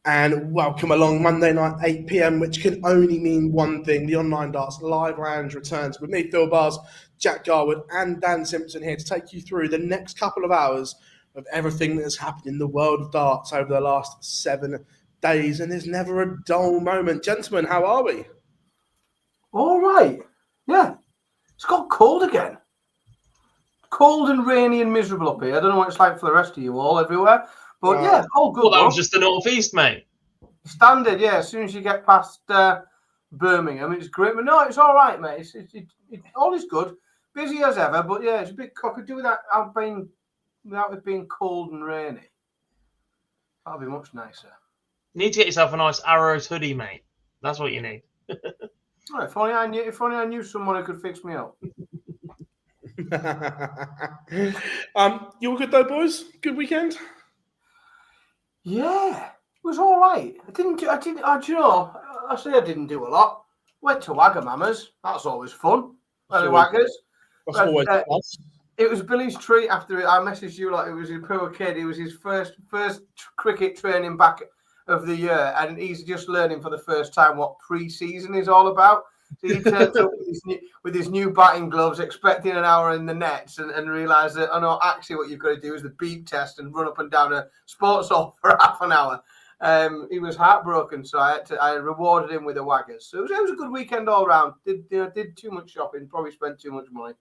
And welcome along Monday night, 8 p.m, which can only mean one thing. The Online Darts Live Lounge returns with me, Phil Bars, Jack Garwood, and Dan Simpson here to take you through the next couple of hours of everything that has happened in the world of darts over the last 7 days. And there's never a dull moment. Gentlemen, how are we? All right. Yeah. It's got cold again. Cold and rainy and miserable up here. I don't know what it's like for the rest of you all everywhere. But yeah, all good. Well, that was just the northeast, mate. Standard, yeah. As soon as you get past Birmingham, it's great. But no, it's all right, mate. It's all is good. Busy as ever, but yeah, it's a bit could do without it being cold and rainy. That'll be much nicer. You need to get yourself a nice Arrows hoodie, mate. That's what you need. Right, if only I knew someone who could fix me up. You all good though, boys? Good weekend? Yeah, it was all right. I didn't do a lot. Went to Wagamama's. That's always fun. Waggers. That's always fun. It was Billy's treat after I messaged you like it was a poor kid. It was his first cricket training back of the year, and he's just learning for the first time what pre-season is all about. So he turns up with his new batting gloves, expecting an hour in the nets, and realised that, oh no, actually what you've got to do is the beep test and run up and down a sports hall for half an hour. He was heartbroken, so I rewarded him with a Waggers. So it was a good weekend all round. Did too much shopping, probably spent too much money.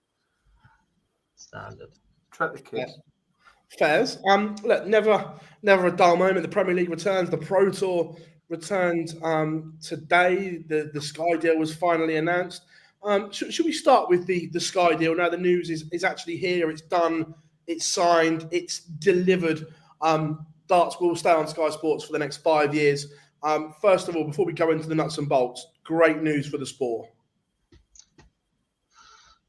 Standard. Treat the kids. Yeah. Fairs. Look, never a dull moment. The Premier League returns. The Pro Tour returned today. The Sky deal was finally announced. Should we start with the Sky deal? Now the news is actually here. It's done. It's signed. It's delivered. Darts will stay on Sky Sports for the next 5 years. First of all, before we go into the nuts and bolts, great news for the sport.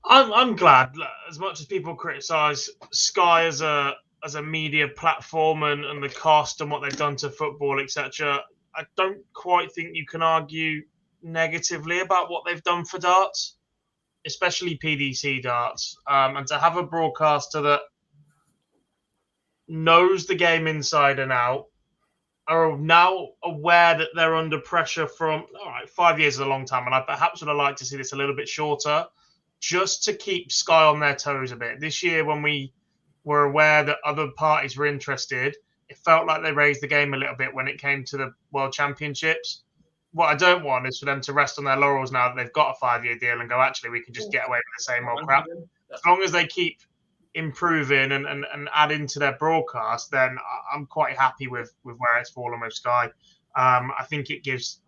I'm glad. As much as people criticise Sky as a media platform and the cost and what they've done to football, etc., I don't quite think you can argue negatively about what they've done for darts, especially PDC darts. And to have a broadcaster that knows the game inside and out, are now aware that they're under pressure from, all right, 5 years is a long time, and I perhaps would have liked to see this a little bit shorter, just to keep Sky on their toes a bit. This year, when we were aware that other parties were interested, it felt like they raised the game a little bit when it came to the World Championships. What I don't want is for them to rest on their laurels now that they've got a 5-year deal and go, actually, we can just get away with the same old crap. As long as they keep improving and adding to their broadcast, then I'm quite happy with where it's fallen with Sky. I think it gives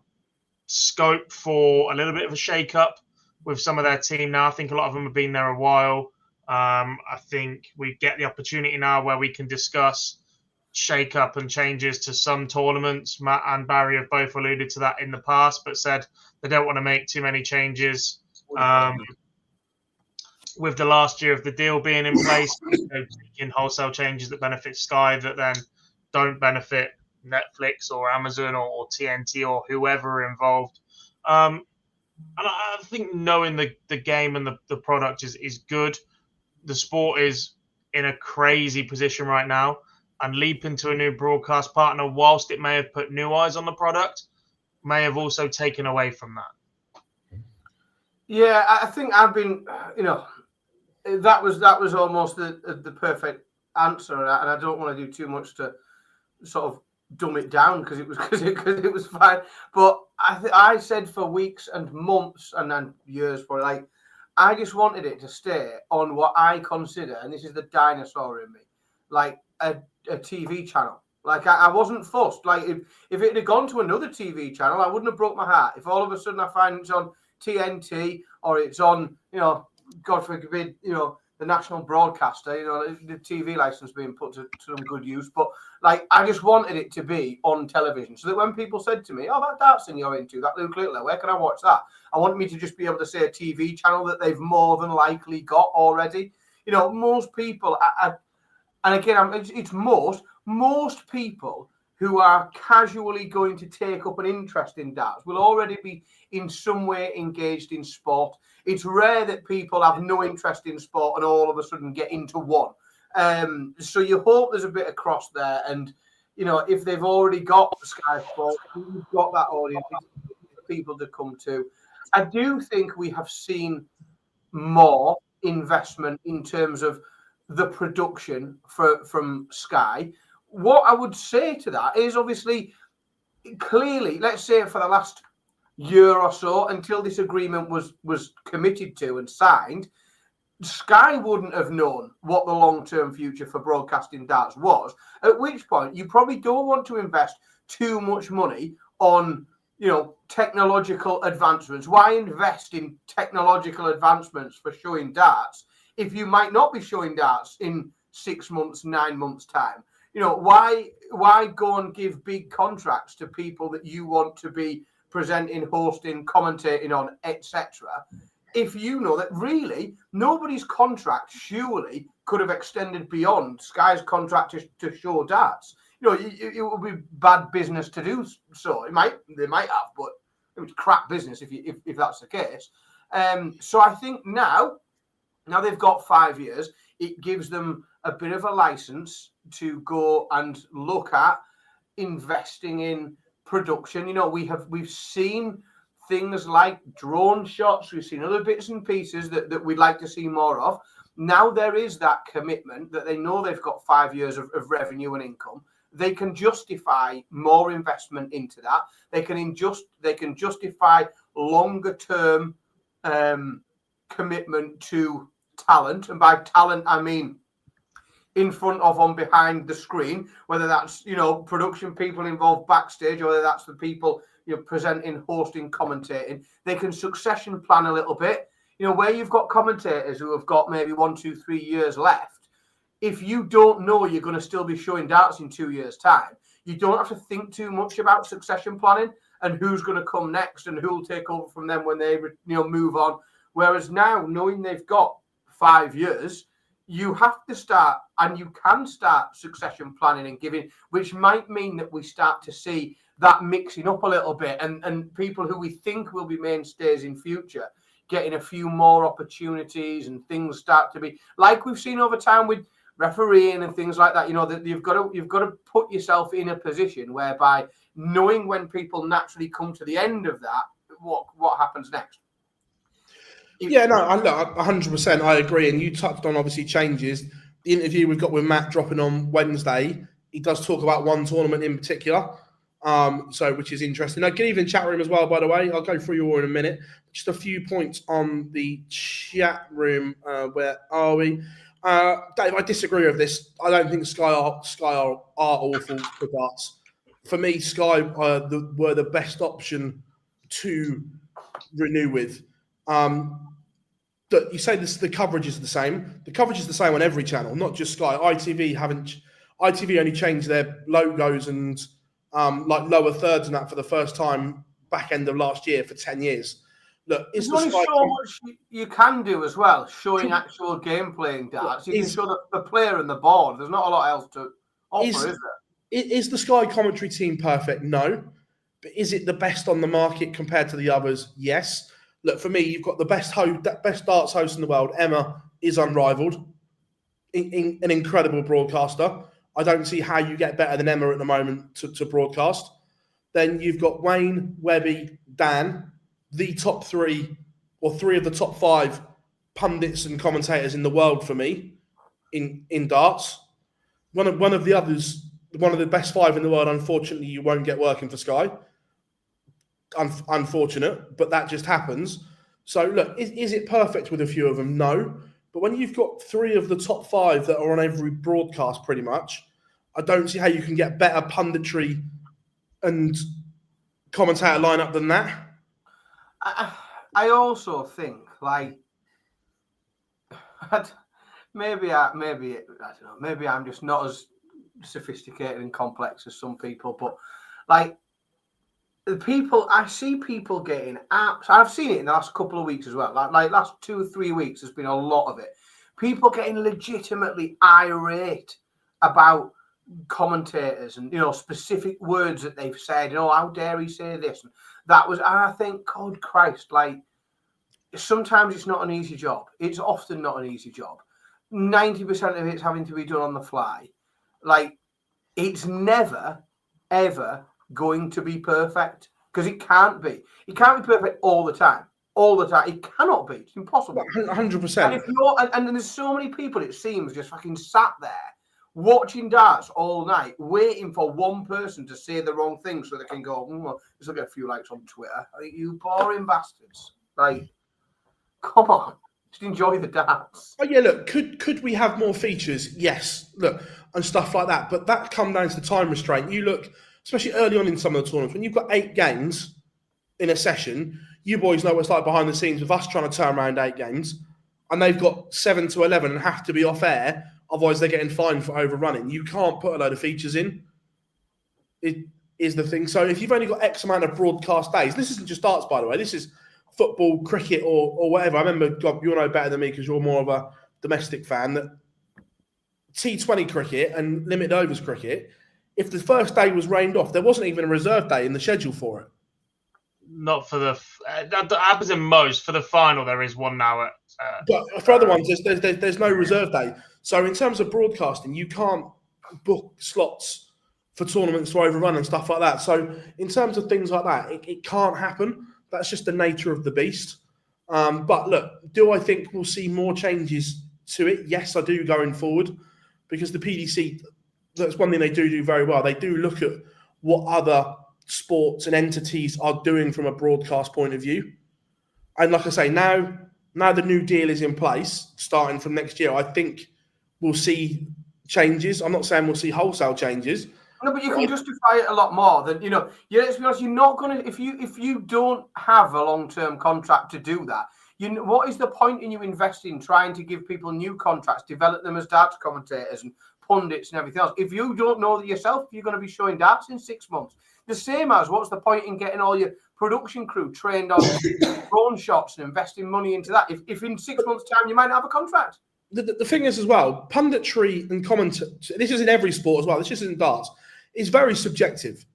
scope for a little bit of a shake-up with some of their team now. I think a lot of them have been there a while. I think we get the opportunity now where we can discuss shake-up and changes to some tournaments. Matt and Barry have both alluded to that in the past, but said they don't want to make too many changes. With the last year of the deal being in place, making wholesale changes that benefit Sky that then don't benefit Netflix or Amazon or TNT or whoever involved. And I think knowing the game and the product is good. The sport is in a crazy position right now, and leaping to a new broadcast partner, whilst it may have put new eyes on the product, may have also taken away from that. Yeah, I think I've been, that was almost the perfect answer, and I don't want to do too much to sort of dumb it down because it was fine. But I said for weeks and months and then years for like, I just wanted it to stay on what I consider, and this is the dinosaur in me, like a TV channel. Like I wasn't fussed. Like if it had gone to another TV channel, I wouldn't have broke my heart. If all of a sudden I find it's on TNT or it's on, God forbid, the national broadcaster, the TV license being put to some good use. But like, I just wanted it to be on television so that when people said to me, oh, that darts thing you're into, that Luke Littler, where can I watch that? I want me to just be able to say a TV channel that they've more than likely got already. Most people, and again, it's most people who are casually going to take up an interest in darts will already be in some way engaged in sport. It's rare that people have no interest in sport and all of a sudden get into one. So you hope there's a bit of cross there. And, if they've already got Sky Sports, you've got that audience for people to come to. I do think we have seen more investment in terms of the production from Sky. What I would say to that is obviously, clearly, let's say for the last year or so, until this agreement was committed to and signed, Sky wouldn't have known what the long-term future for broadcasting darts was, at which point you probably don't want to invest too much money on technological advancements. Why invest in technological advancements for showing darts if you might not be showing darts in 6 months, 9 months time? Why go and give big contracts to people that you want to be presenting, hosting, commentating on, etc., if you know that really nobody's contract surely could have extended beyond Sky's contract to show darts? It would be bad business to do so. They might have, but it was crap business if that's the case. So I think now they've got 5 years. It gives them a bit of a license to go and look at investing in production. We've seen things like drone shots. We've seen other bits and pieces that we'd like to see more of. Now there is that commitment that they know they've got 5 years of revenue and income. They can justify more investment into that. They can justify longer term commitment to talent, and by talent I mean in front of, on behind the screen, whether that's production people involved backstage, or whether that's the people presenting, hosting, commentating. They can succession plan a little bit. Where you've got commentators who have got maybe 1, 2, 3 years left. If you don't know you're going to still be showing darts in 2 years' time, you don't have to think too much about succession planning and who's going to come next and who will take over from them when they move on. Whereas now, knowing they've got 5 years, you have to start, and you can start succession planning and giving, which might mean that we start to see that mixing up a little bit, and people who we think will be mainstays in future getting a few more opportunities, and things start to be like we've seen over time with refereeing and things like that. That you've got to put yourself in a position whereby knowing when people naturally come to the end of that, what happens next. Yeah, no, 100%. I agree. And you touched on obviously changes. The interview we've got with Matt dropping on Wednesday, he does talk about one tournament in particular, which is interesting. Now, good evening, chat room as well, by the way. I'll go through you all in a minute. Just a few points on the chat room. Where are we? Dave, I disagree with this. I don't think Sky are awful for darts. For me, Sky were the best option to renew with. That you say this, the coverage is the same. The coverage is the same on every channel, not just Sky. ITV only changed their logos and like lower thirds and that for the first time back end of last year for 10 years. Look, there's only so much you can do as well, showing actual gameplay in darts. You can show the player and the board. There's not a lot else to offer, is there? Is the Sky commentary team perfect? No. But is it the best on the market compared to the others? Yes. Look, for me, you've got the best darts host in the world. Emma is unrivaled. An incredible broadcaster. I don't see how you get better than Emma at the moment to broadcast. Then you've got Wayne, Webby, Dan, the top three or three of the top 5 pundits and commentators in the world for me in darts. One of the others, one of the best 5 in the world, unfortunately, you won't get working for Sky. Unfortunate, but that just happens. So look, is it perfect with a few of them? No. But when you've got 3 of the top 5 that are on every broadcast pretty much, I don't see how you can get better punditry and commentator lineup than that. I also think, like, maybe I don't know, maybe I'm just not as sophisticated and complex as some people, but like, I see people getting apps. I've seen it in the last couple of weeks as well. Like last 2 or 3 weeks, there's been a lot of it. People getting legitimately irate about commentators and specific words that they've said. How dare he say this? And that was. And I think, God Christ, like sometimes it's not an easy job. It's often not an easy job. 90% of it's having to be done on the fly. Like, it's never, ever going to be perfect because it can't be. It can't be perfect all the time. All the time. It cannot be. It's impossible. 100%. And if you're, and there's so many people, it seems, just fucking sat there watching darts all night, waiting for one person to say the wrong thing so they can go, well, this will get a few likes on Twitter. I think you boring bastards. Like, come on. Just enjoy the darts. Oh yeah, look, could we have more features? Yes, look, and stuff like that. But that comes down to the time restraint. You look, especially early on in some of the tournaments, when you've got 8 games in a session, you boys know what it's like behind the scenes with us trying to turn around 8 games, and they've got 7 to 11 and have to be off air, otherwise they're getting fined for overrunning. You can't put a load of features in. It is the thing. So if you've only got X amount of broadcast days, this isn't just darts, by the way, this is football, cricket, or whatever. I remember, God, you'll know better than me because you're more of a domestic fan, that T20 cricket and limited overs cricket, if the first day was rained off, there wasn't even a reserve day in the schedule for it. Not for the that happens in most. For the final, there is one now. But for other ones, there's no reserve day. So in terms of broadcasting, you can't book slots for tournaments to overrun and stuff like that. So in terms of things like that, it can't happen. That's just the nature of the beast. But look, do I think we'll see more changes to it? Yes, I do going forward, because the PDC, that's one thing they do very well. They do look at what other sports and entities are doing from a broadcast point of view. And like I say, now the new deal is in place, starting from next year, I think we'll see changes. I'm not saying we'll see wholesale changes. No, but you can justify it a lot more than, you know, let's be honest, you're not going to, if you don't have a long-term contract to do that, what is the point in you investing, trying to give people new contracts, develop them as darts commentators and pundits and everything else, if you don't know that yourself, you're going to be showing darts in 6 months? The same as, what's the point in getting all your production crew trained on drone shots and investing money into that if in 6 months' time you might not have a contract? The thing is as well, punditry and commentary, this is in every sport as well, this isn't darts, is very subjective.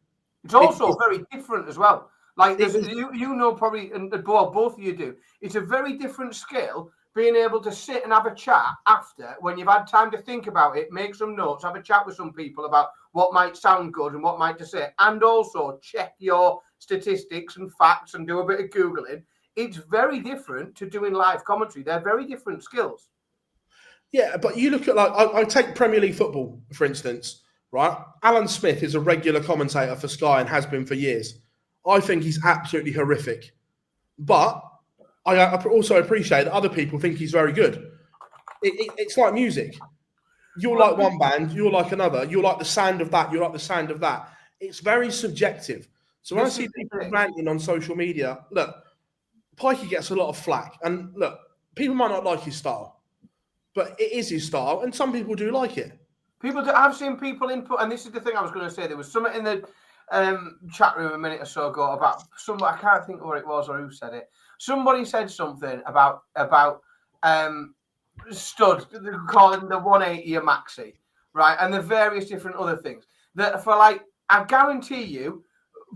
It's also very different as well. Like, you know, probably, and both of you do, it's a very different skill being able to sit and have a chat after, when you've had time to think about it, make some notes, have a chat with some people about what might sound good and what might to say, and also check your statistics and facts and do a bit of Googling. It's very different to doing live commentary. They're very different skills. Yeah, but you look at, like, I take Premier League football, for instance, right? Alan Smith is a regular commentator for Sky and has been for years. I think he's absolutely horrific. But I also appreciate that other people think he's very good. It's like music. You'll like one band, you'll like another. You'll like the sound of that, you'll like the sound of that. It's very subjective. So when I see people ranting on social media, look, Pikey gets a lot of flack. And look, people might not like his style, but it is his style, and some people do like it. People do. I've seen people input, and this is the thing I was going to say. There was something in the chat room a minute or so ago about somebody, I can't think what it was or who said it. Somebody said something about stud, calling the 180 a maxi, right? And the various different other things. That for, like, I guarantee you,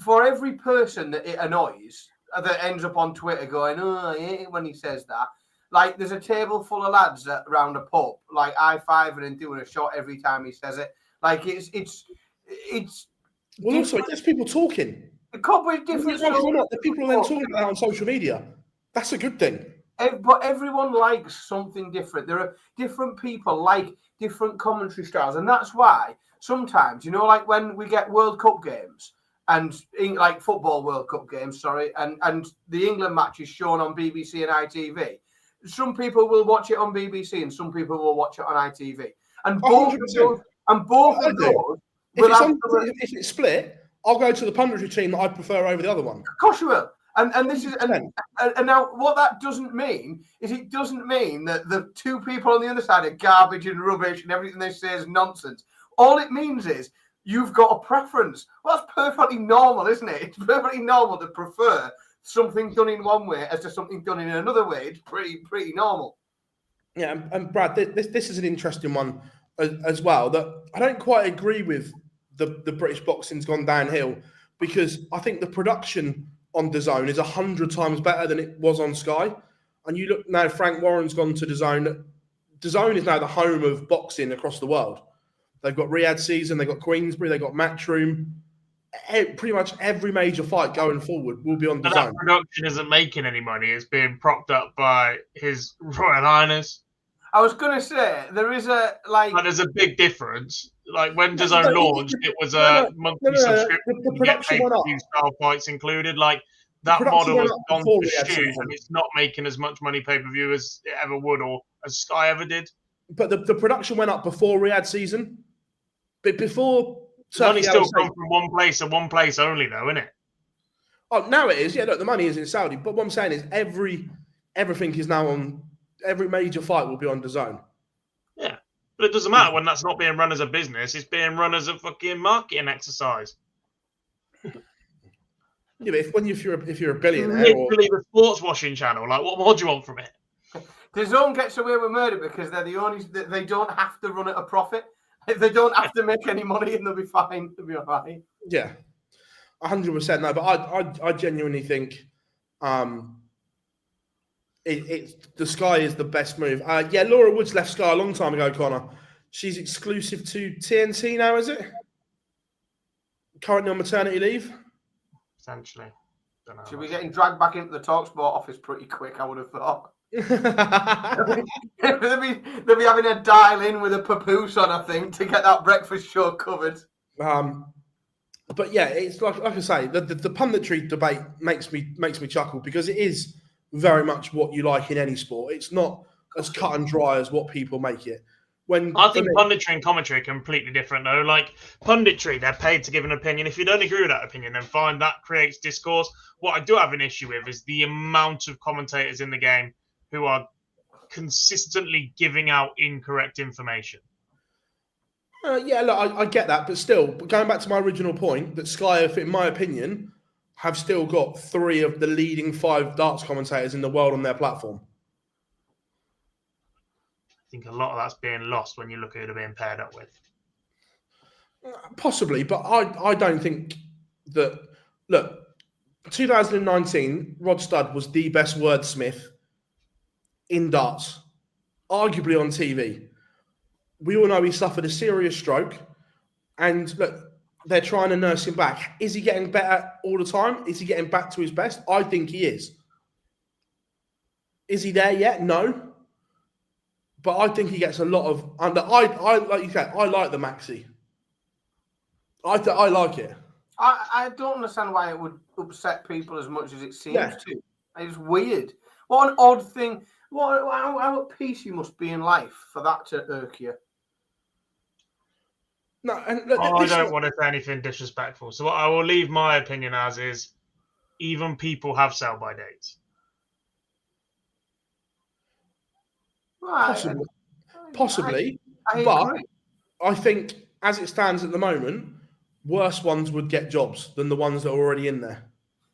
for every person that it annoys, that ends up on Twitter going, oh, I hate it when he says that. Like, there's a table full of lads around a pub, like high-fiving and doing a shot every time he says it. Like, it's. Well, also, it gets people talking. It could be different. The people then talking about that on social media. That's a good thing. But everyone likes something different. There are different people like different commentary styles, and that's why sometimes, you know, like when we get World Cup games and like football World Cup games, and the England match is shown on BBC and ITV. Some people will watch it on BBC and some people will watch it on ITV. And both of those, if it's split, I'll go to the punditry team that I prefer over the other one. Of course you will. And this is and now what that doesn't mean is, it doesn't mean that the two people on the other side are garbage and rubbish and everything they say is nonsense. All it means is you've got a preference. Well, that's perfectly normal, isn't it? It's perfectly normal to prefer something done in one way as to something done in another way. It's pretty normal. Yeah, and Brad, this is an interesting one as well, that I don't quite agree with. The British boxing's gone downhill, because I think the production on DAZN is 100 times better than it was on Sky. And you look now, Frank Warren's gone to DAZN. DAZN is now the home of boxing across the world. They've got Riyadh season, they've got Queensbury, they've got Matchroom. Pretty much every major fight going forward will be on But DAZN. that production isn't making any money. It's being propped up by His Royal Highness. I was going to say, there is a, like... But there's a big difference. Like, when DAZN launched, it was a monthly subscription. The production went up. Style fights included. Like, that model has gone to shoot, and it's not making as much money pay-per-view as it ever would, or as Sky ever did. But the production went up before Riyadh season. But before... It's only still come from one place and one place only, though, isn't it? Oh, now it is. Yeah, look, the money is in Saudi. But what I'm saying is everything is now on... Every major fight will be on DAZN. Yeah. But it doesn't matter when that's not being run as a business. It's being run as a fucking marketing exercise. Yeah, but if you're a billionaire... Literally the sports washing channel. Like, what more do you want from it? DAZN gets away with murder because they're the only... They don't have to run at a profit. They don't have to make any money and they'll be fine. They'll be all right. Yeah, 100%. No, but I genuinely think the Sky is the best move. Yeah, Laura Woods left Sky a long time ago, Connor. She's exclusive to TNT now, is it? Currently on maternity leave? Essentially. Don't know. She'll be getting dragged back into the TalkSport office pretty quick, I would have thought. they'll be having a dial in with a papoose on, I think, to get that breakfast show covered. But yeah, it's like I say, the punditry debate makes me chuckle because it is very much what you like in any sport. It's not as cut and dry as what people make it. I think punditry and commentary are completely different, though. Like, punditry, they're paid to give an opinion. If you don't agree with that opinion, then fine, that creates discourse. What I do have an issue with is the amount of commentators in the game who are consistently giving out incorrect information. Yeah, look, I get that, but still, going back to my original point, that Sky, in my opinion, have still got 3 of the leading 5 darts commentators in the world on their platform. I think a lot of that's being lost when you look at who they're being paired up with. Possibly, but I don't think that... Look, 2019, Rod Studd was the best wordsmith in darts, arguably on TV. We all know he suffered a serious stroke, and look, they're trying to nurse him back. Is he getting better all the time? Is he getting back to his best? I think he is. Is he there yet? No. But I think he gets a lot of under. I like you said, I like the Maxi. I like it. I don't understand why it would upset people as much as it seems to. It's weird. What an odd thing. How at peace you must be in life for that to irk you. No, and look, I don't want to say anything disrespectful. So what I will leave my opinion as is, even people have sell-by dates. Possibly, but I think as it stands at the moment, worse ones would get jobs than the ones that are already in there.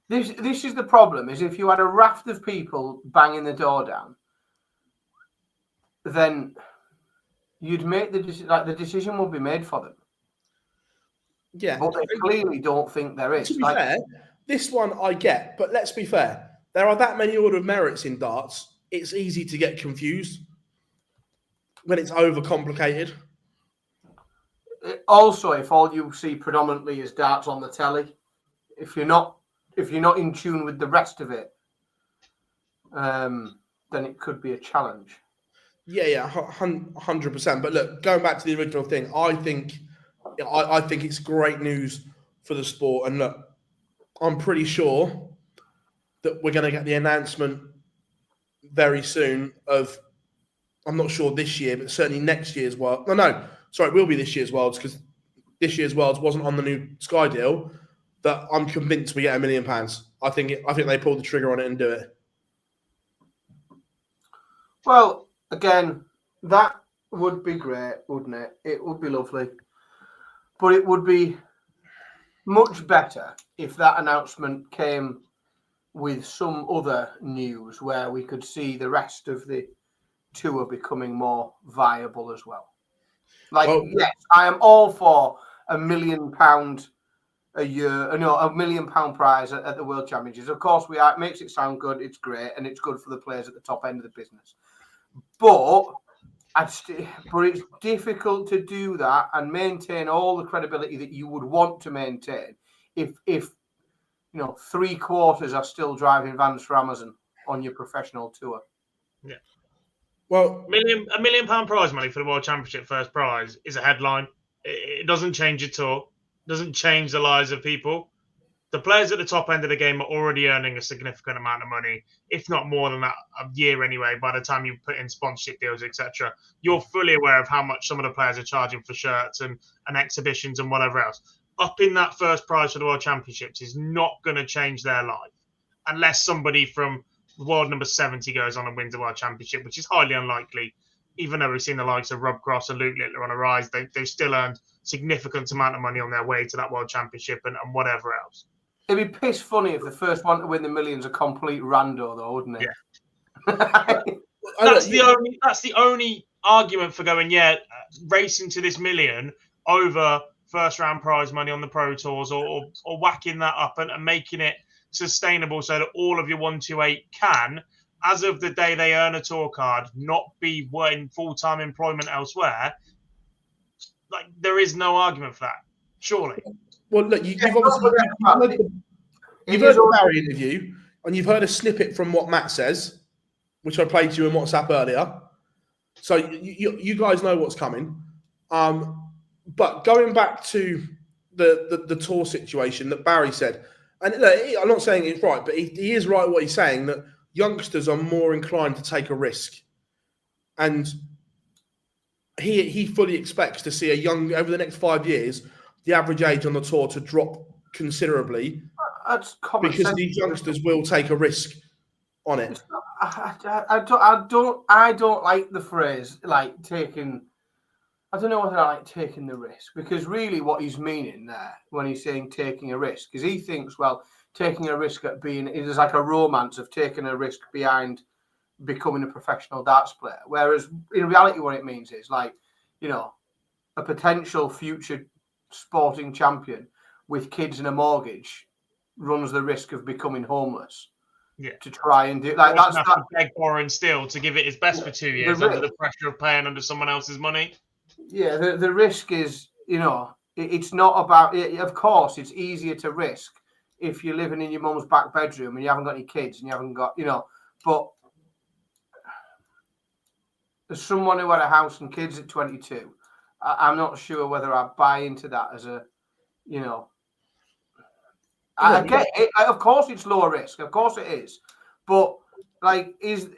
This is the problem, is if you had a raft of people banging the door down, then you'd make the decision will be made for them. Yeah. But they clearly don't think there is. To be fair, this one I get, but let's be fair. There are that many order of merits in darts, it's easy to get confused when it's overcomplicated. Also, if all you see predominantly is darts on the telly, if you're not in tune with the rest of it, then it could be a challenge. Yeah, 100%. But look, going back to the original thing, I think it's great news for the sport. And look, I'm pretty sure that we're going to get the announcement very soon of, I'm not sure this year, but certainly next year's World. No, sorry, it will be this year's Worlds because this year's Worlds wasn't on the new Sky deal. That I'm convinced we get £1 million. I think they pulled the trigger on it and do it. Well, again, that would be great, wouldn't it? It would be lovely. But it would be much better if that announcement came with some other news where we could see the rest of the tour becoming more viable as well. Yes, I am all for £1 million a year, no, £1 million prize at the World Championships. Of course, it makes it sound good, it's great, and it's good for the players at the top end of the business. But But it's difficult to do that and maintain all the credibility that you would want to maintain if 3/4 are still driving vans for Amazon on your professional tour. Yeah. Well, £1 million prize money for the World Championship first prize is a headline. It doesn't change your tour. Doesn't change the lives of people. The players at the top end of the game are already earning a significant amount of money, if not more than that a year anyway, by the time you put in sponsorship deals, etc. You're fully aware of how much some of the players are charging for shirts and exhibitions and whatever else. Upping that first prize for the World Championships is not going to change their life unless somebody from world number 70 goes on and wins the World Championship, which is highly unlikely. Even though we've seen the likes of Rob Cross and Luke Littler on a rise, they've still earned significant amount of money on their way to that World Championship and whatever else. It'd be piss funny if the first one to win the million's a complete rando, though, wouldn't it? Yeah. That's the only argument for going, racing to this million over first round prize money on the Pro Tours or whacking that up and making it sustainable so that all of your 128 can, as of the day they earn a tour card, not be in full-time employment elsewhere. Like, there is no argument for that, surely. Well, look, you've obviously you've heard the Barry interview, and you've heard a snippet from what Matt says, which I played to you in WhatsApp earlier. So you guys know what's coming. But going back to the tour situation that Barry said, and look, I'm not saying it's right, but he is right what he's saying, that youngsters are more inclined to take a risk. And he fully expects to see over the next 5 years, the average age on the tour to drop considerably. That's common because sense. These youngsters will take a risk on it. I don't like the phrase like taking. I don't know whether I like taking the risk, because really what he's meaning there when he's saying taking a risk is he thinks, well, taking a risk at being is like a romance of taking a risk behind becoming a professional darts player, whereas in reality what it means is like, a potential future sporting champion with kids and a mortgage runs the risk of becoming homeless. Yeah, to try and do like that's that beg, borrow, and steal to give it his best for 2 years under the pressure of paying under someone else's money. Yeah, the risk is, it's not about it. Of course, it's easier to risk if you're living in your mum's back bedroom and you haven't got any kids and you haven't got, but as someone who had a house and kids at 22, I'm not sure whether I buy into that as a, I get it. Of course, it's lower risk. Of course, it is. But like, is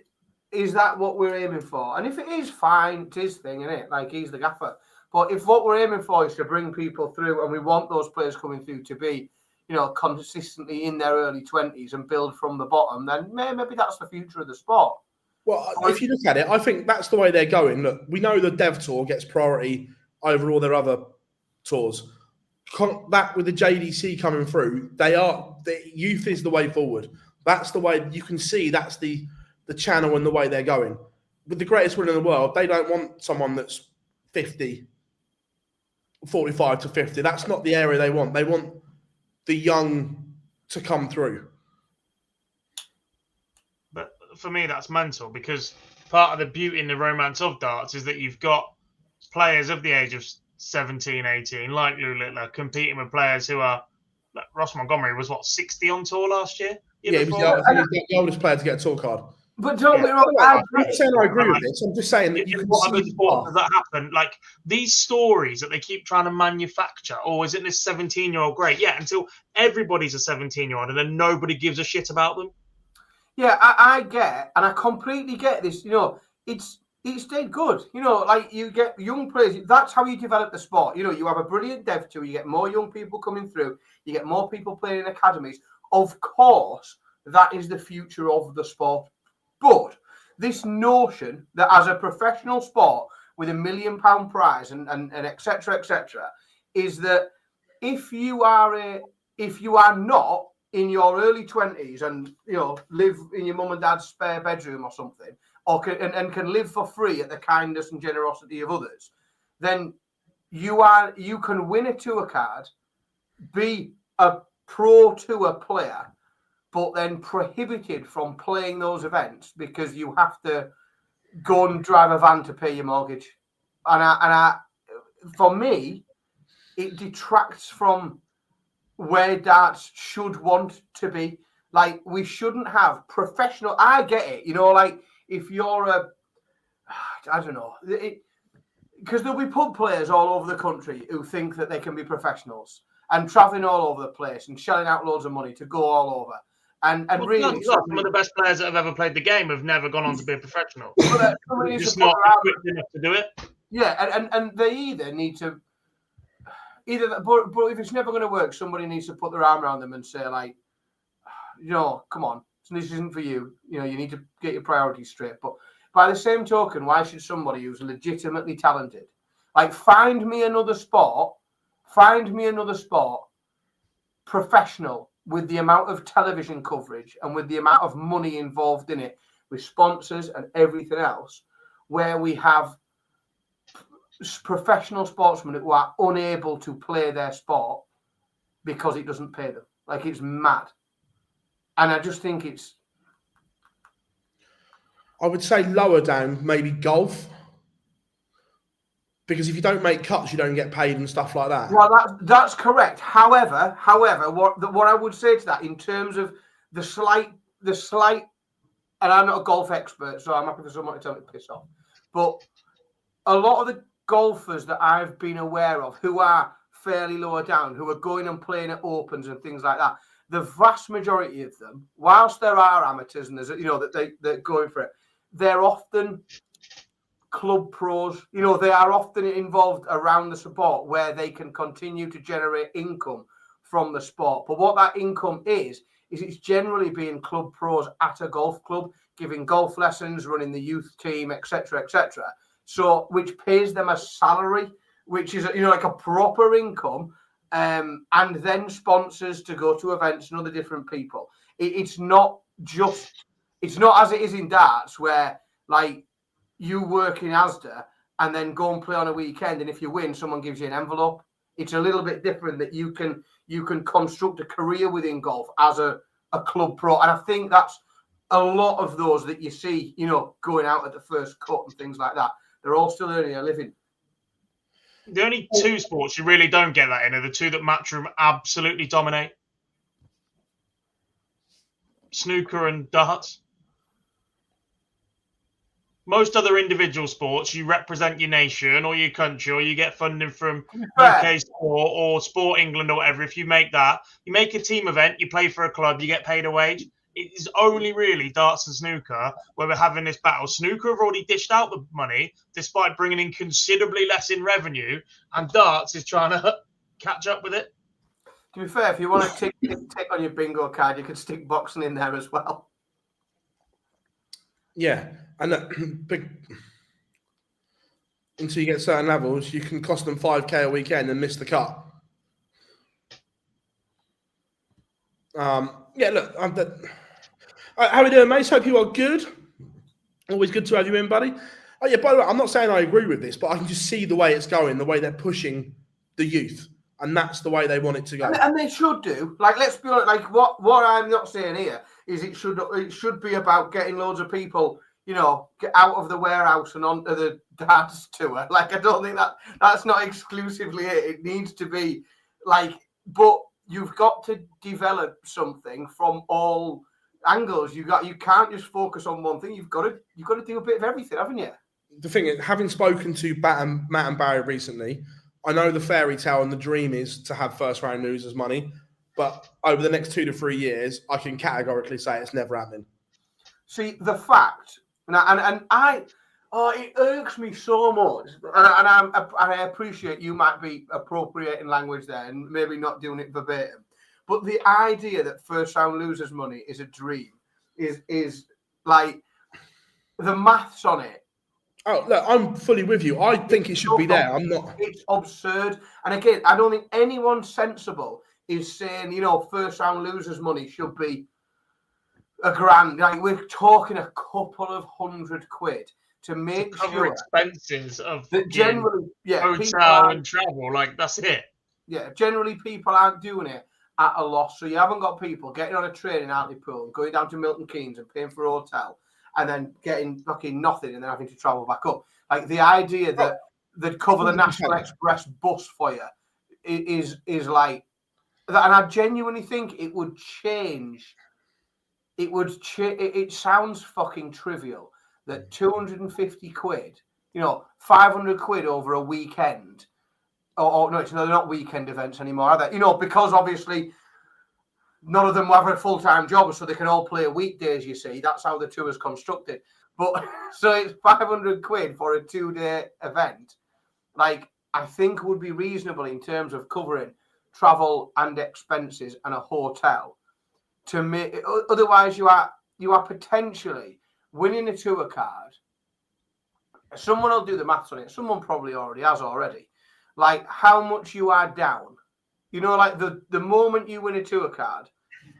that what we're aiming for? And if it is, fine, it's his thing, isn't it? Like, he's the gaffer. But if what we're aiming for is to bring people through, and we want those players coming through to be, consistently in their early 20s and build from the bottom, then maybe that's the future of the sport. Well, if you look at it, I think that's the way they're going. Look, we know the Dev Tour gets priority over all their other tours. That with the JDC coming through, the youth is the way forward. That's the way you can see. That's the channel and the way they're going. With the greatest win in the world, they don't want someone that's 50, 45 to 50. That's not the area they want. They want the young to come through. But for me, that's mental, because part of the beauty and the romance of darts is that you've got players of the age of 17, 18, like Lou Littler, competing with players who are. Ross Montgomery was 60 on tour last year? Yeah, he was the oldest player to get a tour card. But don't get me wrong, I'm not saying I agree with this. I'm just saying that you can what see other sports does that happen? Like, these stories that they keep trying to manufacture. Oh, isn't this 17-year-old great? Yeah, until everybody's a 17-year-old and then nobody gives a shit about them. Yeah, I get, and I completely get this. It's dead good. Like, you get young players. That's how you develop the sport. You have a brilliant dev tour. You get more young people coming through. You get more people playing in academies. Of course, that is the future of the sport. But this notion that as a professional sport with £1 million prize and et cetera, is that if you are not in your early 20s and live in your mum and dad's spare bedroom or something, or can live for free at the kindness and generosity of others, then you can win a tour card, be a pro tour player, but then prohibited from playing those events because you have to go and drive a van to pay your mortgage. And for me, it detracts from where darts should want to be. Like, we shouldn't have professional. I get it, like if you're I don't know, because there'll be pub players all over the country who think that they can be professionals and traveling all over the place and shelling out loads of money to go all over. And really, some of the best players that have ever played the game have never gone on to be a professional. They're just not equipped enough to do it. Yeah, and they either need to but if it's never going to work, somebody needs to put their arm around them and say, like, come on, this isn't for you. You need to get your priorities straight. But by the same token, why should somebody who's legitimately talented, like, find me another sport, professional, with the amount of television coverage and with the amount of money involved in it, with sponsors and everything else, where we have professional sportsmen who are unable to play their sport because it doesn't pay them. Like, it's mad. And I just think it's... I would say lower down, maybe golf. Because if you don't make cuts, you don't get paid and stuff like that. Well, that's correct. However, what I would say to that, in terms of the slight, and I'm not a golf expert, so I'm happy for someone to tell me to piss off. But a lot of the golfers that I've been aware of who are fairly lower down, who are going and playing at Opens and things like that, the vast majority of them, whilst there are amateurs and there's that they're going for it, they're often club pros. They are often involved around the sport where they can continue to generate income from the sport. But what that income is it's generally being club pros at a golf club, giving golf lessons, running the youth team, etc., etc. So, which pays them a salary, which is like a proper income, and then sponsors to go to events and other different people. It's not as it is in darts, where, like, you work in Asda and then go and play on a weekend, and if you win, someone gives you an envelope. It's a little bit different, that you can construct a career within golf as a club pro. And I think that's a lot of those that you see, going out at the first cut and things like that. They're all still earning a living. The only two sports you really don't get that in are the two that Matchroom absolutely dominate: snooker and darts. Most other individual sports, you represent your nation or your country, or you get funding from UK Sport or Sport England or whatever. If you make that, you make a team event, you play for a club, you get paid a wage. It is only really darts and snooker where we're having this battle. Snooker have already dished out the money despite bringing in considerably less in revenue, and darts is trying to catch up with it. To be fair, if you want to tick on your bingo card, you could stick boxing in there as well. Yeah, and until you get certain levels, you can cost them $5,000 a weekend and miss the cut. Yeah, look, how are we doing, mates? Hope you are good. Always good to have you in, buddy. Oh yeah, by the way, I'm not saying I agree with this, but I can just see the way it's going, the way they're pushing the youth, and that's the way they want it to go. And they should do. Like, let's be honest. Like, what I'm not saying here is it should be about getting loads of people, get out of the warehouse and onto the darts tour. Like, I don't think that's not exclusively it. It needs to be like, but you've got to develop something from all angles. You can't just focus on one thing. You've got to do a bit of everything, haven't you? The thing is, having spoken to Matt and Barry recently, I know the fairy tale and the dream is to have first round losers money, but over the next 2 to 3 years, I can categorically say it's never happening. See, the fact, it irks me so much, and I appreciate you might be appropriating language there and maybe not doing it verbatim, but the idea that first round losers money is a dream is like, the maths on it. Oh, look, I'm fully with you. I think it should be there. I'm not. It's absurd. And again, I don't think anyone sensible is saying, first round losers money should be $1,000. Like, we're talking a couple of £100 to make to cover sure expenses of that generally, hotel and travel. Like, that's it. Yeah, generally people aren't doing it at a loss. So you haven't got people getting on a train in Hartlepool, going down to Milton Keynes and paying for a hotel, and then getting fucking nothing and then having to travel back up. Like the idea that they'd cover the National Express bus for you is like that, and I genuinely think it would change. It sounds fucking trivial that 250 quid, 500 quid over a weekend, or no, they're not weekend events anymore, are they? Because obviously none of them have a full-time job, so they can all play weekdays, you see. That's how the tour is constructed. But so it's 500 quid for a 2-day event. Like, I think would be reasonable in terms of covering travel and expenses and a hotel. To make, otherwise you are potentially winning a tour card. Someone will do the maths on it. Someone probably already has already. Like how much you are down. Like the moment you win a tour card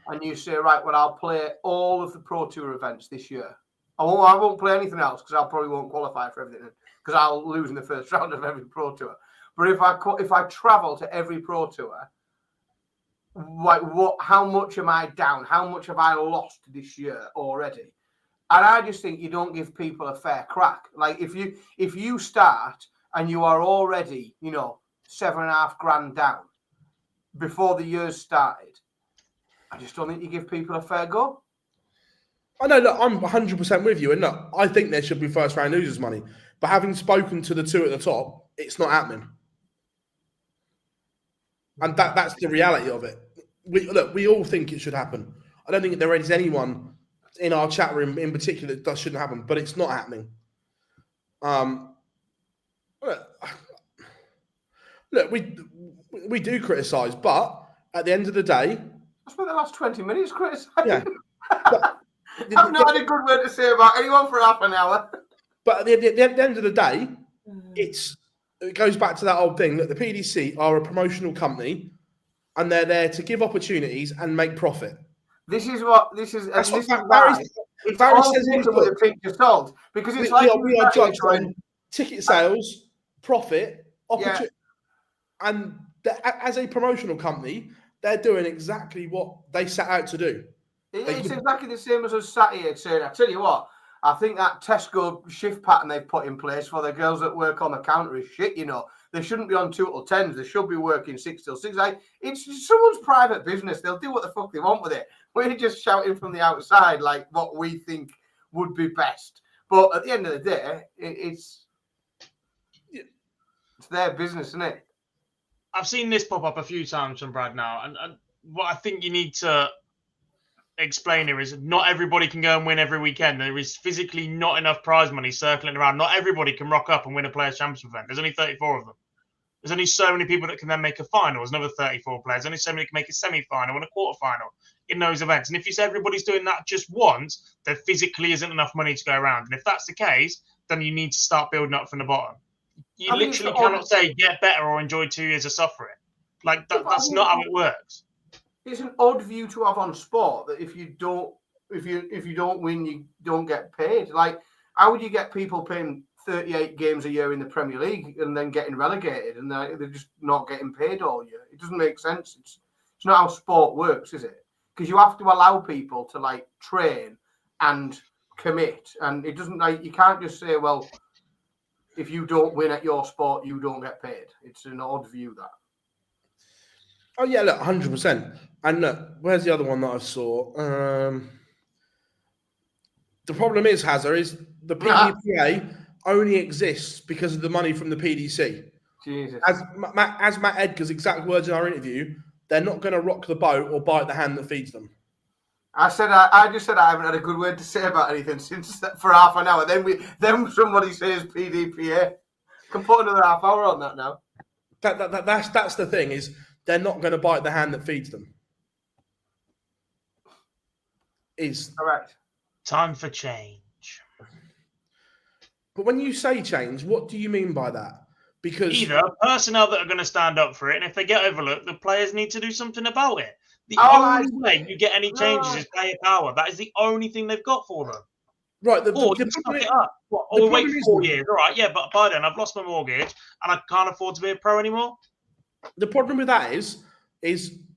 and you say, right, well, I'll play all of the Pro Tour events this year. I won't play anything else because I probably won't qualify for everything because I'll lose in the first round of every Pro Tour. But if I travel to every Pro Tour, like how much am I down? How much have I lost this year already? And I just think you don't give people a fair crack. Like if you start and you are already, $7.5 grand down before the year's started, I just don't think you give people a fair go. I know, look, I'm 100% with you. And look, I think there should be first round losers money. But having spoken to the two at the top, it's not happening. And that's the reality of it. We all think it should happen. I don't think there is anyone in our chat room in particular that shouldn't happen, but it's not happening. Look, we do criticise, but at the end of the day, I spent the last 20 minutes criticising. Yeah. I've not had a good word to say about anyone for half an hour. But at the end of the day, it goes back to that old thing that the PDC are a promotional company and they're there to give opportunities and make profit. This is That's what Barry says with a pinch of salt, because it's we are judged on ticket sales, profit, opportunity, and as a promotional company, they're doing exactly what they set out to do. It's exactly the same as us sat here saying, I tell you what, I think that Tesco shift pattern they've put in place for the girls that work on the counter is shit, They shouldn't be on 2 till 10s. They should be working 6 till 6. Like, it's someone's private business. They'll do what the fuck they want with it. We're just shouting from the outside, like, what we think would be best. But at the end of the day, it's their business, isn't it? I've seen this pop up a few times from Brad now. And what I think you need to explain here is not everybody can go and win every weekend. There is physically not enough prize money circling around. Not everybody can rock up and win a Players' Championship event. There's only 34 of them. There's only so many people that can then make a final. There's another 34 players. There's only so many that can make a semi-final and a quarter-final in those events. And if you say everybody's doing that just once, there physically isn't enough money to go around. And if that's the case, then you need to start building up from the bottom. You literally cannot say get better or enjoy 2 years of suffering. Like that's not how it works. It's an odd view to have on sport that if you don't win, you don't get paid. Like, how would you get people playing 38 games a year in the Premier League and then getting relegated and they're just not getting paid all year? It doesn't make sense. It's not how sport works, is it? Because you have to allow people to like train and commit, and it doesn't you can't just say, well, if you don't win at your sport, you don't get paid. It's an odd view that. Oh yeah, look, 100%. And look, where's the other one that I saw? The problem is, Hazard, is the PDPA only exists because of the money from the PDC. Jesus. As Matt Edgar's exact words in our interview, they're not going to rock the boat or bite the hand that feeds them. I just said I haven't had a good word to say about anything since for half an hour. Then somebody says PDPA. Can put another half hour on that now. That's the thing, is they're not going to bite the hand that feeds them. Is correct. Time for change. But when you say change, what do you mean by that? Because either personnel that are going to stand up for it, and if they get overlooked, the players need to do something about it. The only way you get any changes is player power. That is the only thing they've got for them. Right. Or wait 4 years. All right, yeah, but by then I've lost my mortgage and I can't afford to be a pro anymore. The problem with that is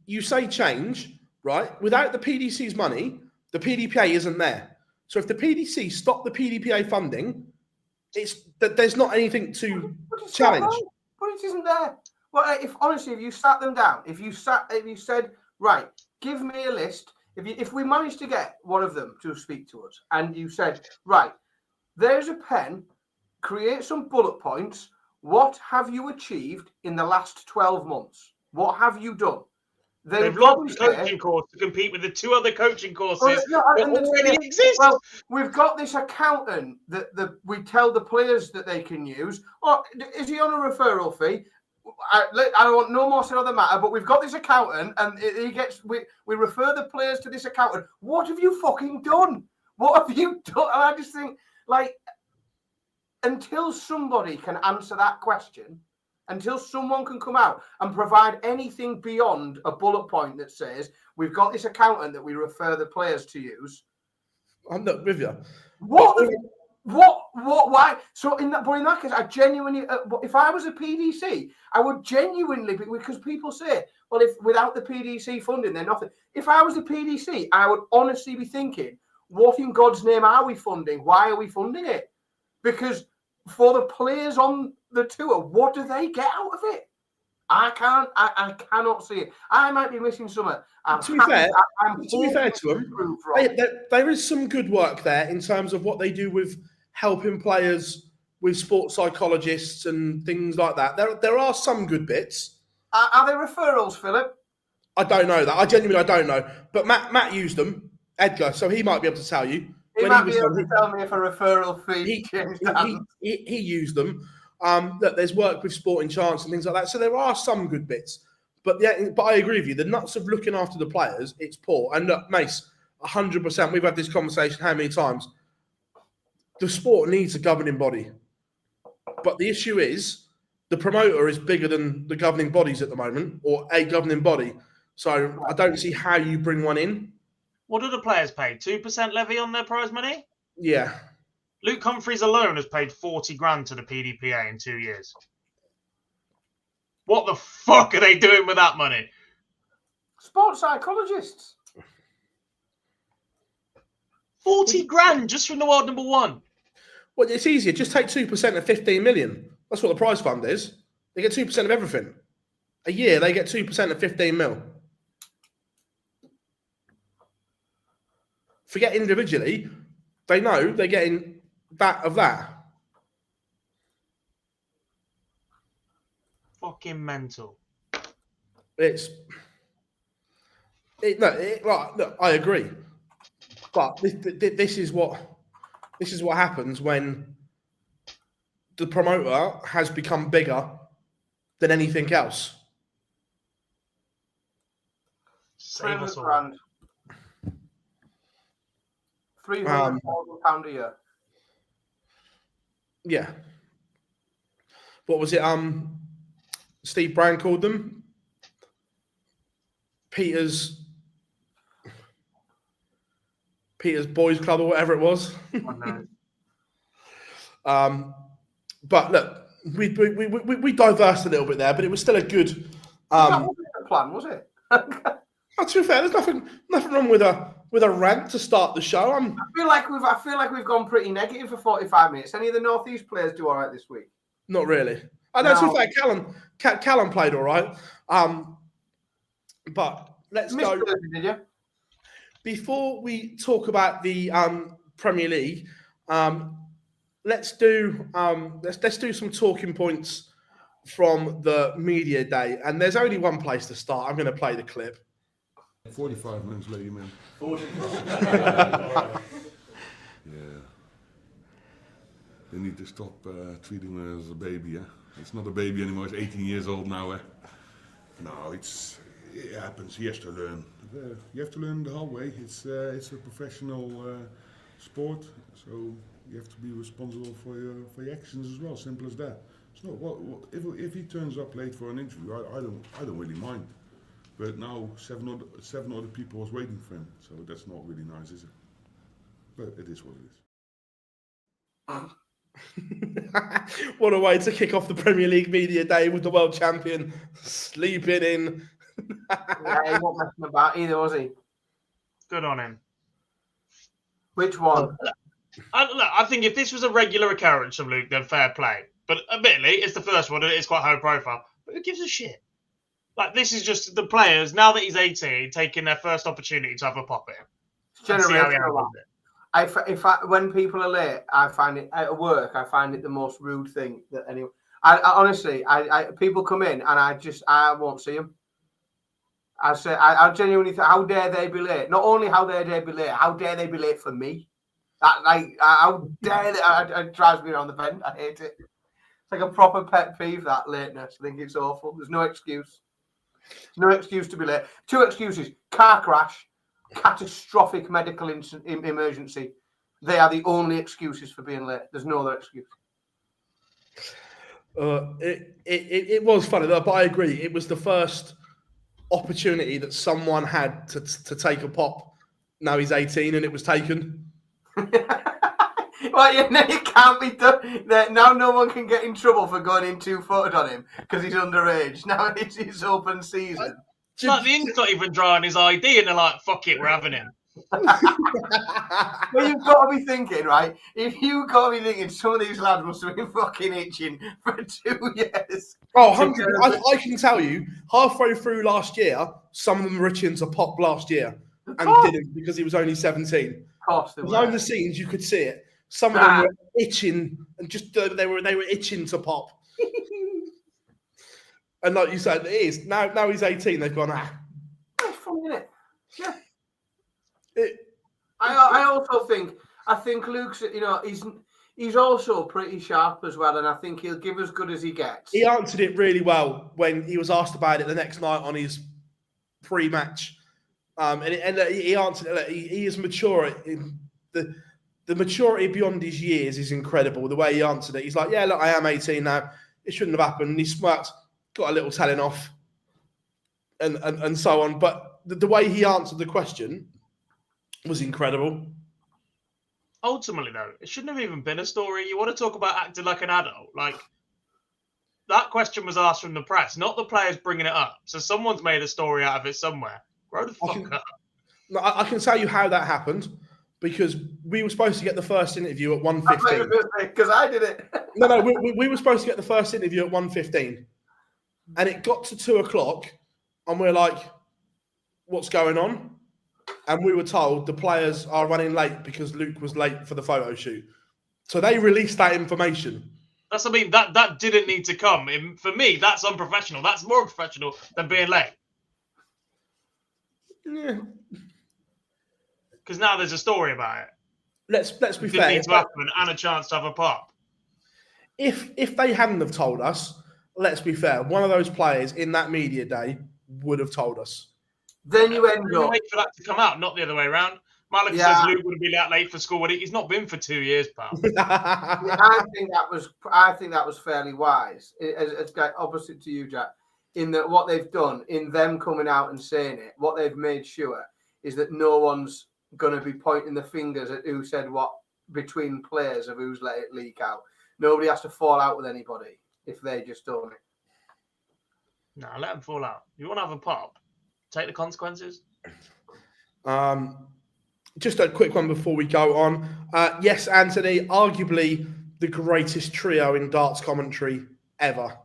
you say change, right? Without the PDC's money, the PDPA isn't there. So if the PDC stop the PDPA funding, it's that there's not anything to challenge. But it isn't there. Well, if you sat them down, if you said, right, give me a list. If we managed to get one of them to speak to us, and you said, right, there's a pen, create some bullet points. What have you achieved in the last 12 months? What have you done? They've launched a coaching course to compete with the 2 other coaching courses that already exist. Well, we've got this accountant that we tell the players that they can use. Or is he on a referral fee? I want no more say on the matter, but we've got this accountant, and we refer the players to this accountant. What have you fucking done? What have you done? And I just think, like, until somebody can answer that question, until someone can come out and provide anything beyond a bullet point that says we've got this accountant that we refer the players to use. I'm not with you. Why? So in that case, I genuinely, if I was a PDC, I would genuinely, because people say, well, if without the PDC funding, they're nothing. If I was the PDC, I would honestly be thinking, what in God's name are we funding? Why are we funding it? Because for the players on the tour, what do they get out of it? I cannot see it. I might be missing something. To be fair to them, there is some good work there in terms of what they do with helping players with sports psychologists and things like that. There are some good bits. Are there referrals, Philip? I don't know that. I genuinely don't know. But Matt used them, Edgar, so he might be able to tell you. He might be able to tell me if a referral fee changed hands. He used them. That there's work with Sporting Chance and things like that. So there are some good bits. But I agree with you. The nuts of looking after the players, it's poor. And look, Mace, 100%. We've had this conversation how many times? The sport needs a governing body. But the issue is the promoter is bigger than the governing bodies at the moment, or a governing body. So I don't see how you bring one in. What do the players pay? 2% levy on their prize money? Yeah. Luke Humphries alone has paid 40 grand to the PDPA in 2 years. What the fuck are they doing with that money? Sports psychologists. 40 grand just from the world number 1. Well, it's easier. Just take 2% of 15 million. That's what the prize fund is. They get 2% of everything. A year, they get 2% of 15 mil. Forget individually. They know they're getting that of that. Fucking mental. Look, I agree. But this is what happens when the promoter has become bigger than anything else. Save us all. £300,000 a year. Yeah. What was it? Steve Brown called them Peter's Boys Club or whatever it was. But look, we diversed a little bit there, but it was still a good. That wasn't the plan, was it? To be fair, there's nothing wrong with a rant to start the show. I feel like we've gone pretty negative for 45 minutes. Any of the North East players do all right this week? Not really. I know. To be fair, Callum played all right. But let's go. Did you? Before we talk about the Premier League, let's do some talking points from the media day. And there's only one place to start. I'm going to play the clip. 45 minutes later, man. 45. Yeah. They need to stop treating her as a baby, yeah? It's not a baby anymore, it's 18 years old now, eh? No, it happens, he has to learn. You have to learn the hard way. It's a professional sport, so you have to be responsible for your actions as well, simple as that. So if he turns up late for an interview, I don't really mind. But now seven other people was waiting for him, so that's not really nice, is it? But it is what it is. What a way to kick off the Premier League media day with the world champion sleeping in. Yeah, he wasn't messing about either, was he? Good on him. Which one? I think if this was a regular occurrence of Luke, then fair play. But admittedly, it's the first one and it's quite high profile. But who gives a shit? Like, this is just the players, now that he's 18, taking their first opportunity to have a pop at him. It's generational. When people are late, I find it at work. I find it the most rude thing that anyone. I honestly, people come in and I won't see them. I genuinely think, how dare they be late? Not only how dare they be late, how dare they be late for me? How dare they? It drives me around the bend. I hate it. It's like a proper pet peeve, that lateness. I think it's awful. There's no excuse. No excuse to be late. 2 excuses: car crash, catastrophic medical emergency. They are the only excuses for being late. There's no other excuse. It was funny, but I agree. It was the first opportunity that someone had to take a pop. Now he's 18 and it was taken. Well, it can't be done. Now no one can get in trouble for going in 2-footed on him because he's underage. Now it's open season. It's like the ink's not even dry on his ID and they're like, fuck it, we're having him. Well, you've got to be thinking, right? If you've got to be thinking, some of these lads must have been fucking itching for 2 years. Oh, 100. I can tell you, halfway through last year, some of them were itching to pop last year and didn't because he was only 17. Of course, behind the scenes, you could see it. Some of them were itching and just they were itching to pop. And like you said, it is now he's 18. They've gone That's funny, isn't it? Yeah. I also think Luke's, he's also pretty sharp as well, and I think he'll give as good as he gets. He answered it really well when he was asked about it the next night on his pre-match, and he answered it. He is mature. The maturity beyond his years is incredible. The way he answered it, he's like, "Yeah, look, I am 18 now. It shouldn't have happened." And he smirked, got a little telling off, and so on. But the way he answered the question was incredible. Ultimately, though, it shouldn't have even been a story. You want to talk about acting like an adult? Like, that question was asked from the press, not the players bringing it up. So someone's made a story out of it somewhere. Grow the fuck up. No, I can tell you how that happened because we were supposed to get the first interview at 1:15. Because I did it. No, we were supposed to get the first interview at 1:15, and it got to 2:00, and we're like, "What's going on?" And we were told the players are running late because Luke was late for the photo shoot. So they released that information. That didn't need to come. For me, that's unprofessional. That's more professional than being late. Yeah. Because now there's a story about it. Let's be fair. Didn't need to happen and a chance to have a pop. If they hadn't have told us, let's be fair, one of those players in that media day would have told us. Then you end up wait for that to come out, not the other way around. Malika says Luke would be late for school. He's not been for 2 years, pal. I think that was fairly wise. It's opposite to you, Jack. In that what they've done, in them coming out and saying it, what they've made sure is that no one's going to be pointing the fingers at who said what between players of who's let it leak out. Nobody has to fall out with anybody if they just don't it. No, let them fall out. You want to have a pop? Take the consequences. Just a quick one before we go on. Yes, Anthony, arguably the greatest trio in darts commentary ever.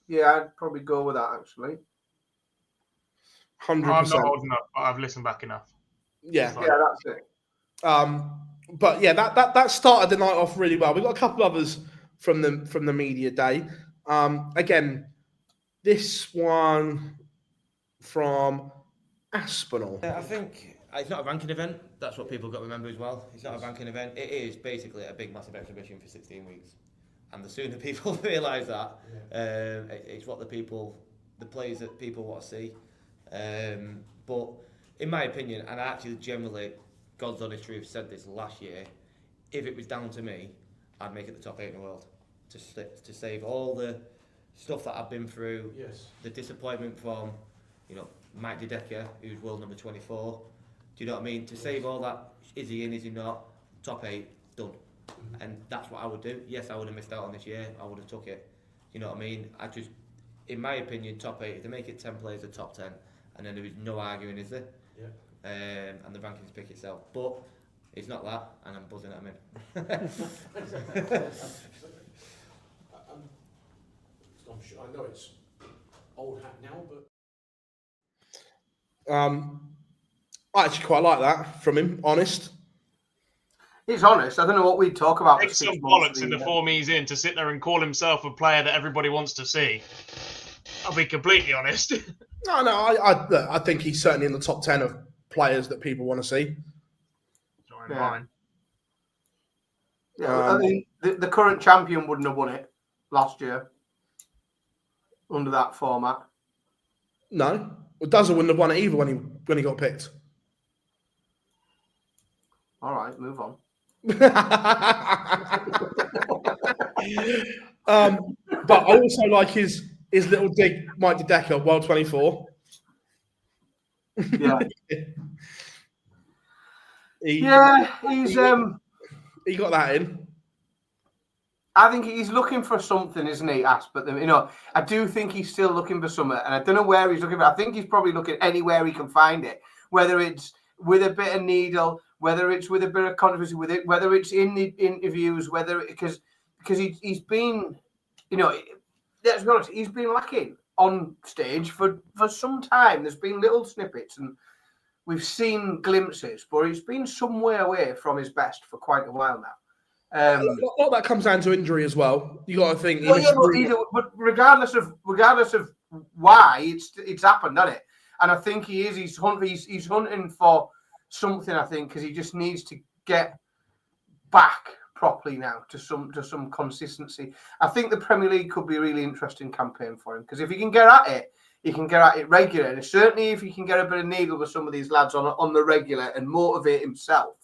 Yeah, I'd probably go with that, actually. 100%. I'm not old enough, but I've listened back enough. Yeah. Yeah, that's it. But yeah, that started the night off really well. We've got a couple others from the media day. Again, this one from Aspinall. I think it's not a ranking event. That's what people got to remember as well. It's not a ranking event. It is basically a big, massive exhibition for 16 weeks. And the sooner people realise that, it's what the players that people want to see. But in my opinion, and I actually generally, God's honest truth, said this last year, if it was down to me, I'd make it the top 8 in the world. To save all the stuff that I've been through, the disappointment from, Mike Dedeker, who's world number 24. Do you know what I mean? To save all that, is he in, is he not? Top 8, done. And that's what I would do. Yes, I would have missed out on this year. I would have took it. You know what I mean? In my opinion, top 8, if they make it 10 players, a top 10, and then there is no arguing, is there? Yeah. And the rankings pick itself. But He's not that, and I'm buzzing at him I'm sure, I know it's old hat now, but I actually quite like that from him, honest. He's honest. I don't know what we'd talk about. Take for some 6 months bollocks of in the the year. form he's in to sit there and call himself a player that everybody wants to see. I'll be completely honest. No, I think he's certainly in the top 10 of players that people want to see. Join Yeah. mine. Yeah, I mean, the current champion wouldn't have won it last year under that format. No, well, Dazza wouldn't have won it either when he got picked. All right, move on. But I also like his little dig, Mike DeDecker, World 24. Yeah, He got that in. I think he's looking for something, isn't he? But I do think he's still looking for something, and I don't know where he's looking for. I think he's probably looking anywhere he can find it, whether it's with a bit of needle, whether it's with a bit of controversy with it, whether it's in the interviews, because he's been, let's be honest, he's been lacking on stage for some time. There's been little snippets, and we've seen glimpses, but he's been some way away from his best for quite a while now. A lot of that comes down to injury as well. You got to think. But regardless of why, it's happened, hasn't it? And I think he is. He's hunting for something. I think because he just needs to get back properly now to some consistency. I think the Premier League could be a really interesting campaign for him because if he can get at it, he can get at it regularly. And certainly, if he can get a bit of needle with some of these lads on the regular and motivate himself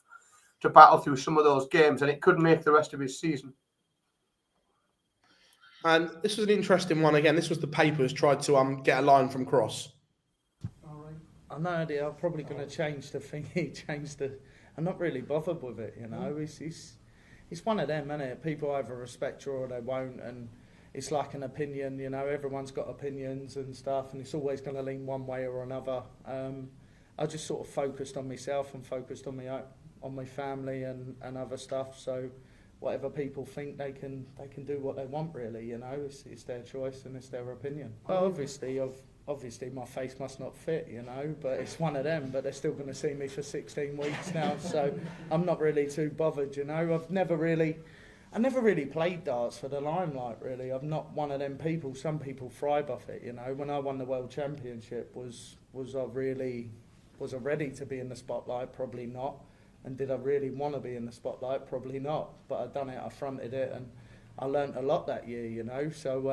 to battle through some of those games, and it could make the rest of his season. And this was an interesting one. Again, this was the papers tried to get a line from Cross. All right. I've no idea. I'm probably going to change the thingy. I'm not really bothered with it, It's one of them, isn't it? People either respect you or they won't, and it's like an opinion, Everyone's got opinions and stuff, and it's always going to lean one way or another. I just sort of focused on myself and focused on my family and other stuff. So whatever people think, they can do what they want, really. It's their choice and it's their opinion. Well, obviously my face must not fit, but it's one of them. But they're still going to see me for 16 weeks now, so I'm not really too bothered. I never really played darts for the limelight. Really, I'm not one of them people. Some people thrive off it. When I won the World Championship, was I ready to be in the spotlight? Probably not. And did I really want to be in the spotlight? Probably not. But I done it, I fronted it, and I learnt a lot that year, So,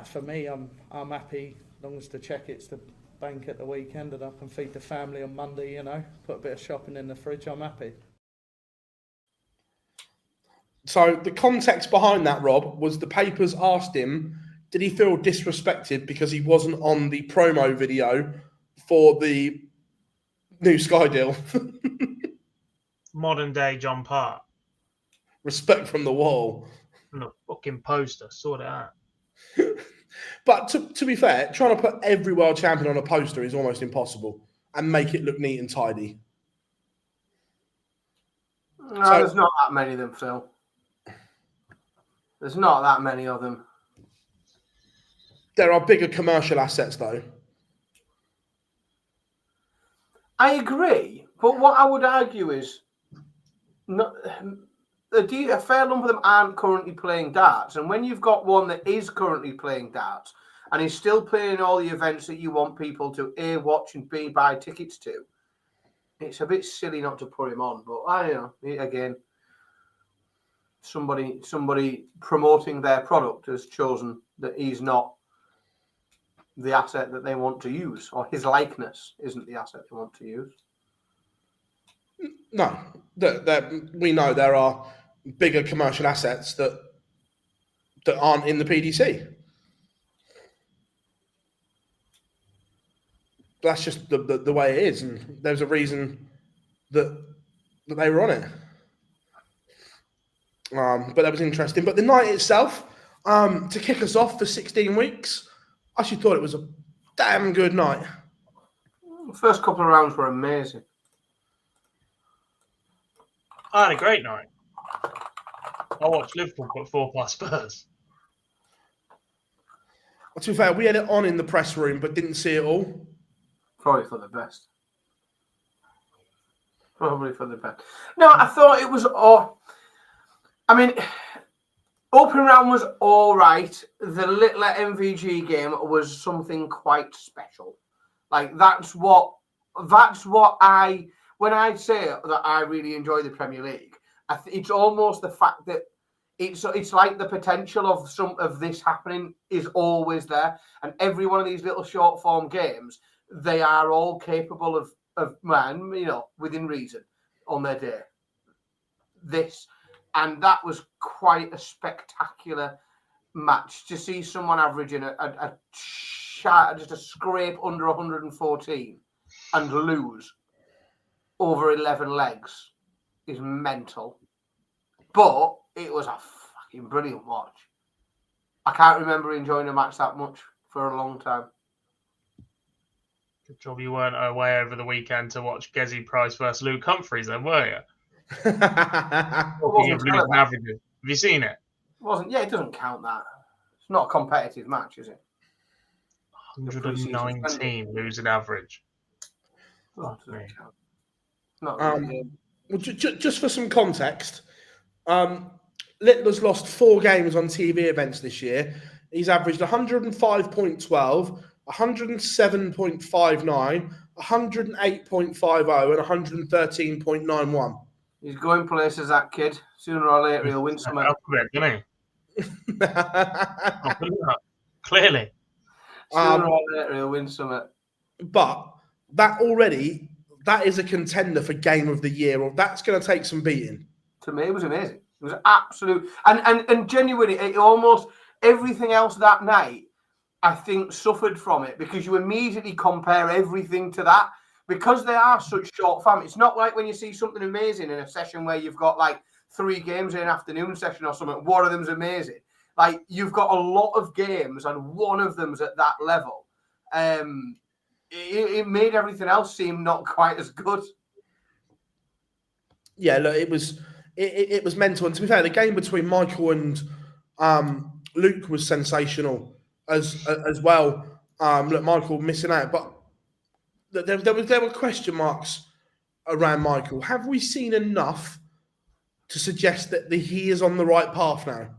for me, I'm happy as long as the check hits the bank at the weekend and I can feed the family on Monday, Put a bit of shopping in the fridge, I'm happy. So the context behind that, Rob, was the papers asked him, did he feel disrespected because he wasn't on the promo video for the new Sky deal? Modern day John Part. Respect from the wall. From the fucking poster. Sort it out. But to be fair, trying to put every world champion on a poster is almost impossible and make it look neat and tidy. No, there's not that many of them, Phil. There's not that many of them. There are bigger commercial assets, though. I agree, but what I would argue is a fair number of them aren't currently playing darts. And when you've got one that is currently playing darts and is still playing all the events that you want people to A, watch and B, buy tickets to, it's a bit silly not to put him on. But again, somebody promoting their product has chosen that he's not the asset that they want to use, or his likeness isn't the asset they want to use. No, we know there are bigger commercial assets that aren't in the PDC. That's just the way it is, and there's a reason that they were on it. But that was interesting. But the night itself, to kick us off for 16 weeks, I actually thought it was a damn good night. The first couple of rounds were amazing. I had a great night. I watched Liverpool put 4 past Spurs. Well, to be fair, we had it on in the press room, but didn't see it all. Probably for the best. Probably for the best. No, I thought it was all. I mean, open round was all right. The Littler MVG game was something quite special. Like that's what I when I say that I really enjoy the Premier League. It's almost the fact that it's like the potential of some of this happening is always there, and every one of these little short form games, they are all capable of man, within reason on their day. And that was quite a spectacular match to see someone averaging just a scrape under 114 and lose over 11 legs is mental. But it was a fucking brilliant watch. I can't remember enjoying a match that much for a long time. Good job you weren't away over the weekend to watch Gezi Price versus Luke Humphries, then, were you? Talking of losing averages. Have you seen it? It doesn't count that. It's not a competitive match, is it? 119 losing average. Well, just for some context, Littler's lost 4 games on TV events this year. He's averaged 105.12, 107.59, 108.50, and 113.91. He's going places, that kid. Sooner or later, he'll win something. Doesn't he? Clearly. Sooner or later, he'll win something. But that is a contender for Game of the Year, or that's going to take some beating. To me, it was amazing. It was absolute. And genuinely, it almost everything else that night, I think, suffered from it because you immediately compare everything to that. Because they are such short form, it's not like when you see something amazing in a session where you've got like 3 games in an afternoon session or something. One of them's amazing. Like you've got a lot of games and one of them's at that level. It made everything else seem not quite as good. Yeah, look, it was mental. And to be fair, the game between Michael and Luke was sensational as well. Look, Michael missing out, but there were question marks around Michael. Have we seen enough to suggest that he is on the right path now?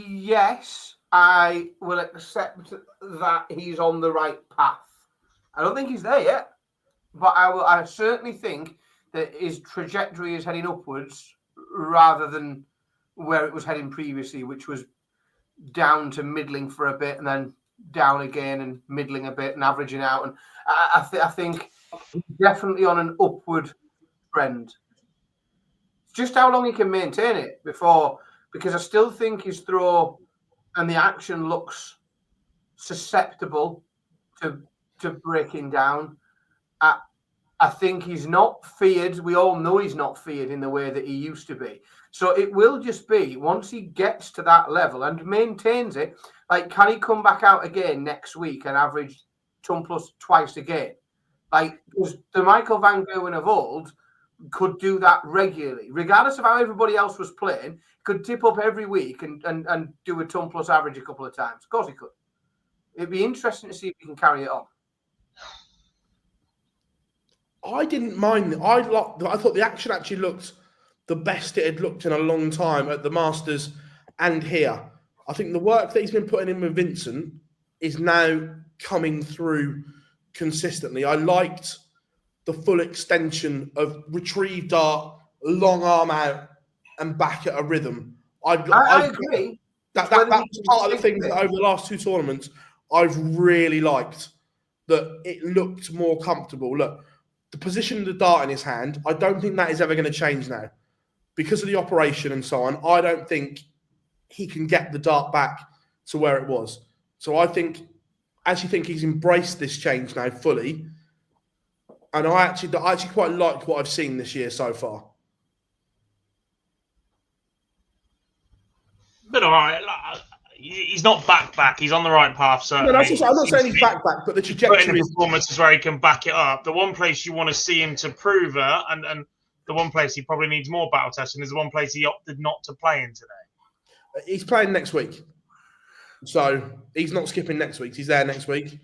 Yes, I will accept that he's on the right path. I don't think he's there yet, but I certainly think that his trajectory is heading upwards rather than where it was heading previously, which was down to middling for a bit and then down again and middling a bit and averaging out. And I think he's definitely on an upward trend. Just how long he can maintain it because I still think his throw and the action looks susceptible to breaking down. I think he's not feared. We all know he's not feared in the way that he used to be. So it will just be once he gets to that level and maintains it, like can he come back out again next week and average ton plus twice again? Like the Michael Van Gerwen of old could do that regularly, regardless of how everybody else was playing, could tip up every week and do a ton plus average a couple of times. Of course he could. It'd be interesting to see if he can carry it on. I didn't mind. I thought the action actually looked the best it had looked in a long time at the Masters and here. I think the work that he's been putting in with Vincent is now coming through consistently. I liked the full extension of retrieve dart, long arm out, and back at a rhythm. I agree. That's part of the things that over the last 2 tournaments I've really liked. That it looked more comfortable. Look, the position of the dart in his hand, I don't think that is ever going to change now. Because of the operation and so on, I don't think he can get the dart back to where it was. So I actually think he's embraced this change now fully. And I actually quite like what I've seen this year so far. But all right, he's not back. He's on the right path, certainly. No, I'm not saying he's back, but the trajectory putting is... performances where he can back it up. The one place you want to see him to prove it, and the one place he probably needs more battle testing is the one place he opted not to play in today. He's playing next week. So he's not skipping next week. He's there next week.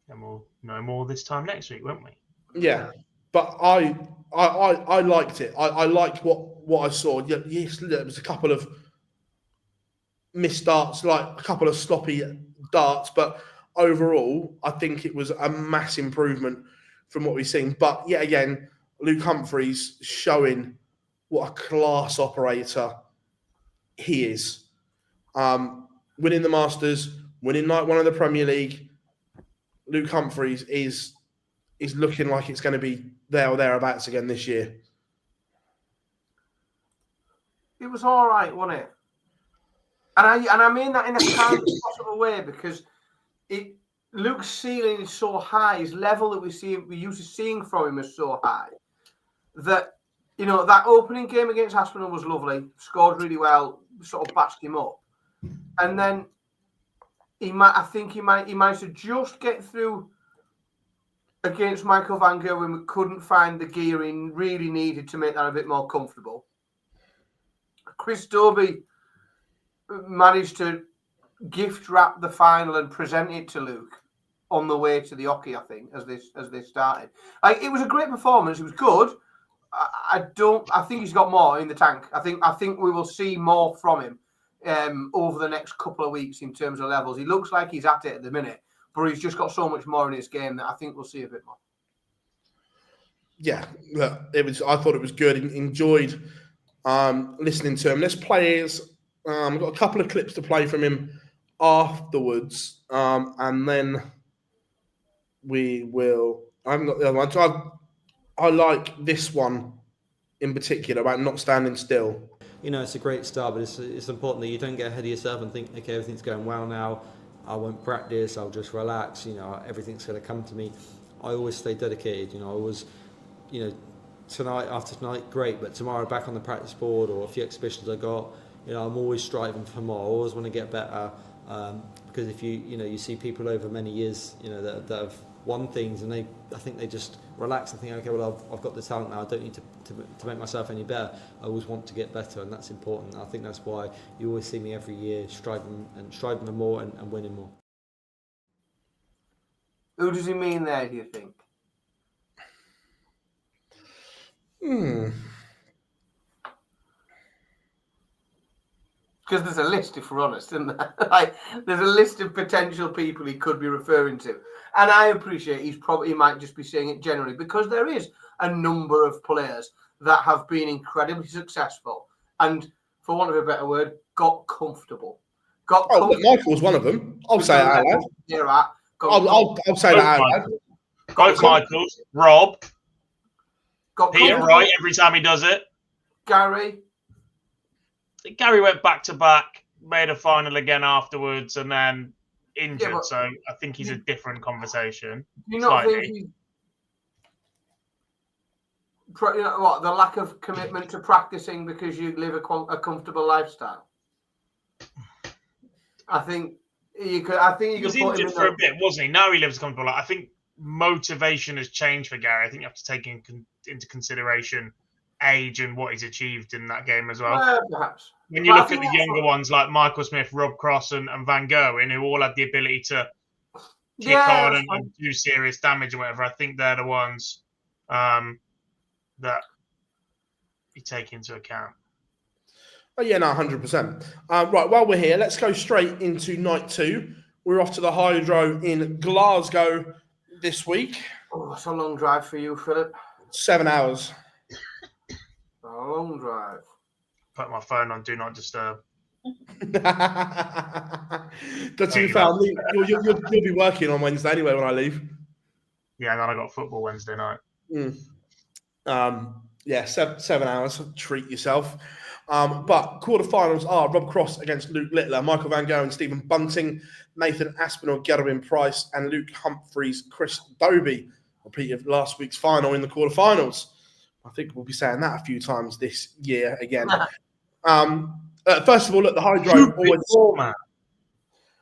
And we'll know more this time next week, won't we? Yeah. But I liked it. I liked what I saw. Yes, there was a couple of missed darts, like a couple of sloppy darts, but overall, I think it was a mass improvement from what we've seen. But yet again, Luke Humphries showing what a class operator he is. Winning the Masters, winning night one of the Premier League, Luke Humphries is looking like it's going to be there or thereabouts again this year. It was all right, wasn't it? And I mean that in the kindest possible way, because Luke's ceiling is so high, his level that we used to seeing from him is so high that, you know, that opening game against Aspinall was lovely, scored really well, sort of batched him up, and then he managed to just get through against Michael Van Gerwen when we couldn't find the gear he really needed to make that a bit more comfortable. Chris Dobie managed to gift wrap the final and present it to Luke on the way to the hockey, I think, as they started. It was a great performance. It was good. I think he's got more in the tank. I think we will see more from him over the next couple of weeks in terms of levels. He looks like he's at it at the minute, but he's just got so much more in his game that I think we'll see a bit more. Yeah, I thought it was good. Enjoyed listening to him. Let's play his. I've got a couple of clips to play from him afterwards, and then we will. I haven't got the other one. So I like this one in particular about not standing still. You know, it's a great start, but it's important that you don't get ahead of yourself and think, okay, everything's going well now. I won't practice. I'll just relax. You know, everything's going to come to me. I always stay dedicated. You know, I always, you know, after tonight, great, but tomorrow back on the practice board or a few exhibitions I got. You know, I'm always striving for more. I always want to get better, because if you see people over many years, you know, that have won things, and I think they just relax and think, okay, well, I've got the talent now. I don't need to make myself any better. I always want to get better, and that's important. I think that's why you always see me every year striving for more and winning more. Who does he mean there, do you think? Because there's a list, if we're honest, isn't there? There's a list of potential people he could be referring to. And I appreciate he might just be saying it generally, because there is a number of players that have been incredibly successful and, for want of a better word, got comfortable. Michael's one of them. I'll say it out loud. I'll say that out loud. Both Michaels, Rob, Peter comfortable. Wright every time he does it. Gary went back to back, made a final again afterwards, and then injured. Yeah, so I think he's a different conversation. Do you not think the lack of commitment to practicing because you live a comfortable lifestyle? I think you could. He was injured for a bit, wasn't he? Now he lives a comfortable life. I think motivation has changed for Gary. I think you have to take into consideration age and what he's achieved in that game as well. Perhaps. When you look at the younger ones like Michael Smith, Rob Cross, and Van Gerwen, who all had the ability to kick on and do serious damage and whatever, I think they're the ones that you take into account. Oh, yeah, no, 100%. Right, while we're here, let's go straight into night 2. We're off to the Hydro in Glasgow this week. Oh, that's a long drive for you, Philip. 7 hours. A long drive. Put my phone on Do Not Disturb. That's you found. You'll be working on Wednesday anyway when I leave. Yeah, and then I got football Wednesday night. Yeah, 7 hours. Treat yourself. But quarterfinals are Rob Cross against Luke Littler, Michael Van Gerwen, Stephen Bunting, Nathan Aspinall, Gerwin Price, and Luke Humphries, Chris Dobie. Repeat of last week's final in the quarterfinals. I think we'll be saying that a few times this year again. First of all, look, the Hydro Stupid format.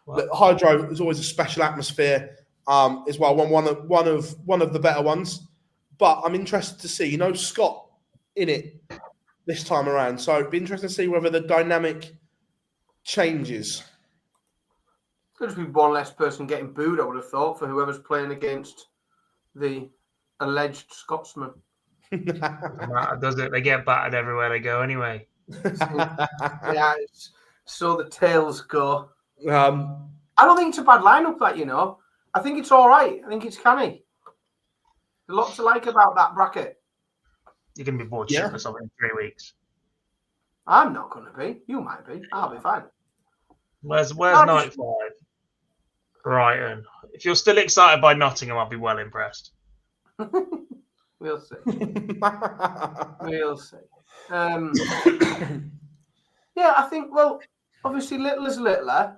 the Hydro is always a special atmosphere as well. One of the better ones. But I'm interested to see, Scott in it this time around. So it'd be interesting to see whether the dynamic changes. Could just be one less person getting booed, I would have thought, for whoever's playing against the alleged Scotsman. Does it? They get battered everywhere they go anyway. Yeah, so the tails go. Um, I don't think it's a bad lineup, that, I think it's all right. I think it's canny. There's a lot to like about that bracket. You're going to be bored Yeah. shit for something in 3 weeks. I'm not going to be. You might be. I'll be fine. Where's I'll night just- 5? Brighton. If you're still excited by Nottingham, I'll be well impressed. We'll see. We'll see. Yeah, I think, obviously, little is littler.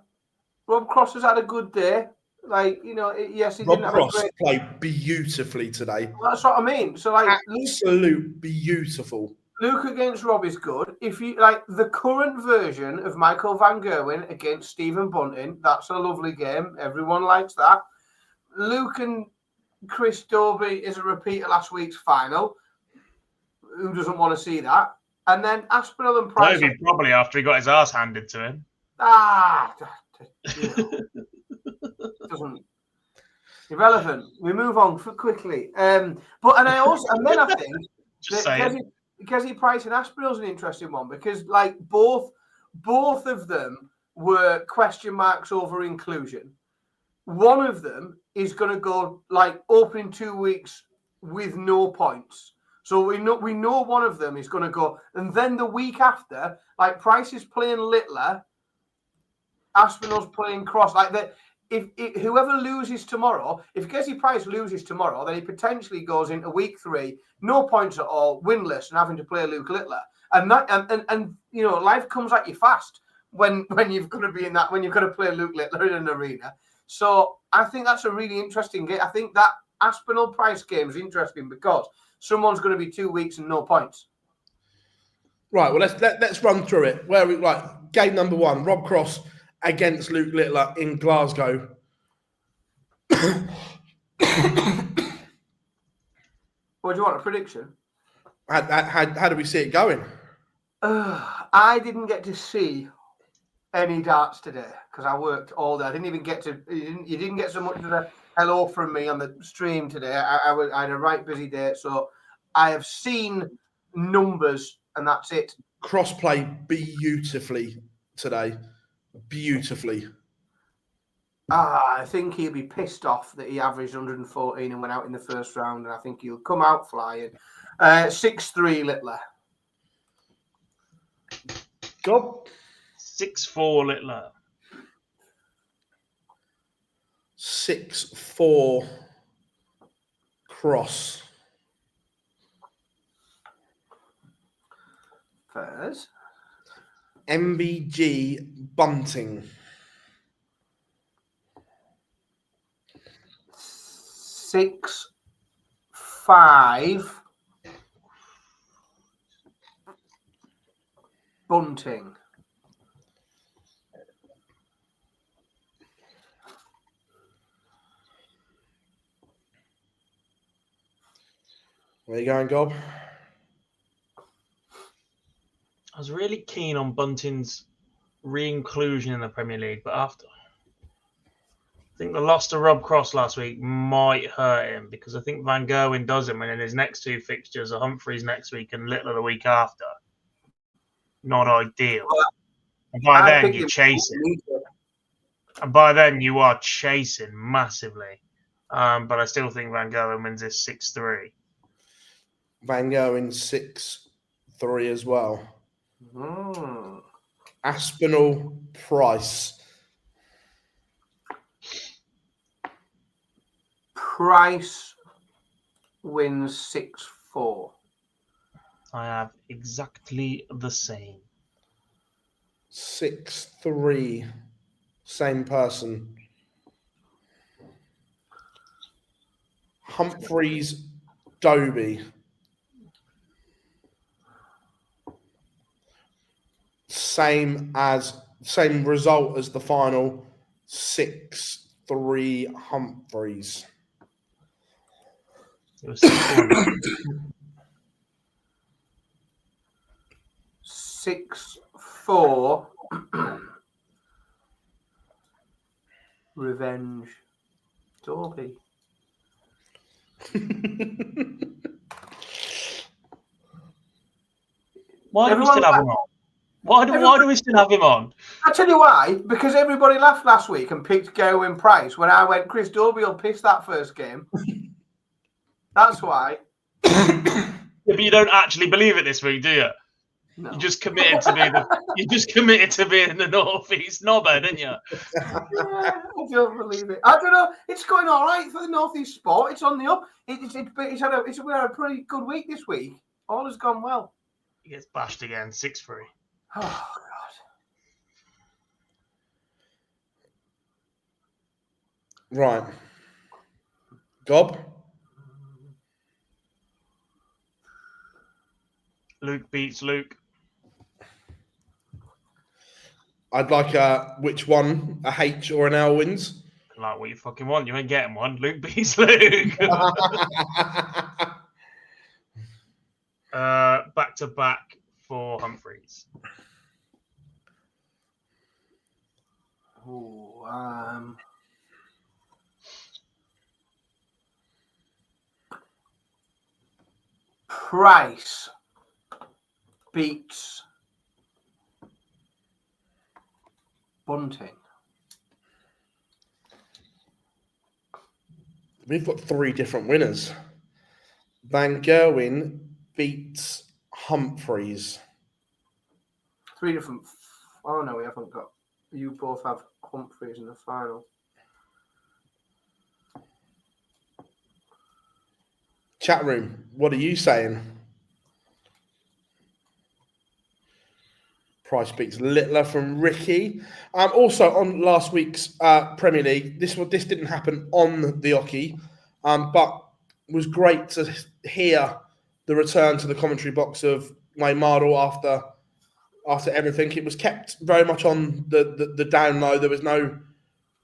Rob Cross has had a good day. Yes, he Rob didn't have Cross a great... played beautifully today. That's what I mean. So, Absolute beautiful. Luke against Rob is good. If you the current version of Michael Van Gerwen against Stephen Bunting, that's a lovely game. Everyone likes that. Luke and Chris Dobie is a repeat of last week's final. Who doesn't want to see that? And then Aspinall and Price. Maybe probably after he got his ass handed to him. Doesn't irrelevant. We move on quickly. Then I think Just that saying. Kessie Price and Aspinall's an interesting one because both of them were question marks over inclusion. One of them is going to go opening 2 weeks with no points. So we know one of them is going to go, and then the week after, Price is playing Littler, Aspinall's playing Cross. If whoever loses tomorrow, if Kessie Price loses tomorrow, then he potentially goes into week 3, no points at all, winless, and having to play Luke Littler. And life comes at you fast when you've got to be in that, when you've got to play Luke Littler in an arena. So I think that's a really interesting game. I think that Aspinall Price game is interesting because someone's going to be 2 weeks and no points. Right. Well, let's run through it. Game number 1, Rob Cross against Luke Littler in Glasgow. What do you want, a prediction? How do we see it going? I didn't get to see any darts today because I worked all day. I didn't even get to. You didn't get so much of a hello from me on the stream today. I had a right busy day, so I have seen numbers and that's it. Cross played beautifully today. Beautifully. I think he'll be pissed off that he averaged 114 and went out in the first round, and I think he'll come out flying. 6-3 Littler. Job. 6-4 Littler. 6-4 Cross. Fairs. MBG Bunting. 6-5 Bunting. Where you going, Gob? I was really keen on Bunting's re-inclusion in the Premier League, but after I think the loss to Rob Cross last week might hurt him because I think Van Gerwen does him, and in his next 2 fixtures are Humphries next week and Littler the week after. Not ideal. And by then you're chasing. And by then you are chasing massively. But I still think Van Gerwen wins this 6-3. Van Gerwen 6-3 as well. Aspinall Price. Price wins 6-4. I have exactly the same. 6-3. Same person. Humphries Dobie. same result as the final, 6-3 Humphries. It was 6-1. 6-4. Revenge. Dorby. Why do we Everyone still have him on? Why do we still have him on? I tell you why. Because everybody laughed last week and picked Gerwin Price when I went, Chris Dorby will piss that first game. That's why. Yeah, but you don't actually believe it this week, do you? No. You just committed to being the North East knobber, didn't you? Yeah, I don't believe it. I don't know. It's going all right for the North East sport. It's on the up. We had a pretty good week this week. All has gone well. He gets bashed again, 6-3. Oh God. Right. Gob? Luke beats Luke. I'd like which one, a H or an L wins? Like what you fucking want. You ain't getting one. Luke beats Luke. Back to back for Humphries. Price beats Bunting. We've got 3 different winners. Van Gerwen beats Humphries. 3 different. Oh no, we haven't got. You both have Humphries in the final. Chat room, what are you saying? Price beats Littler from Ricky. Also on last week's Premier League, this didn't happen on the Oki, but was great to hear the return to the commentary box of Wayne Mardle after everything. It was kept very much on the down low. There was no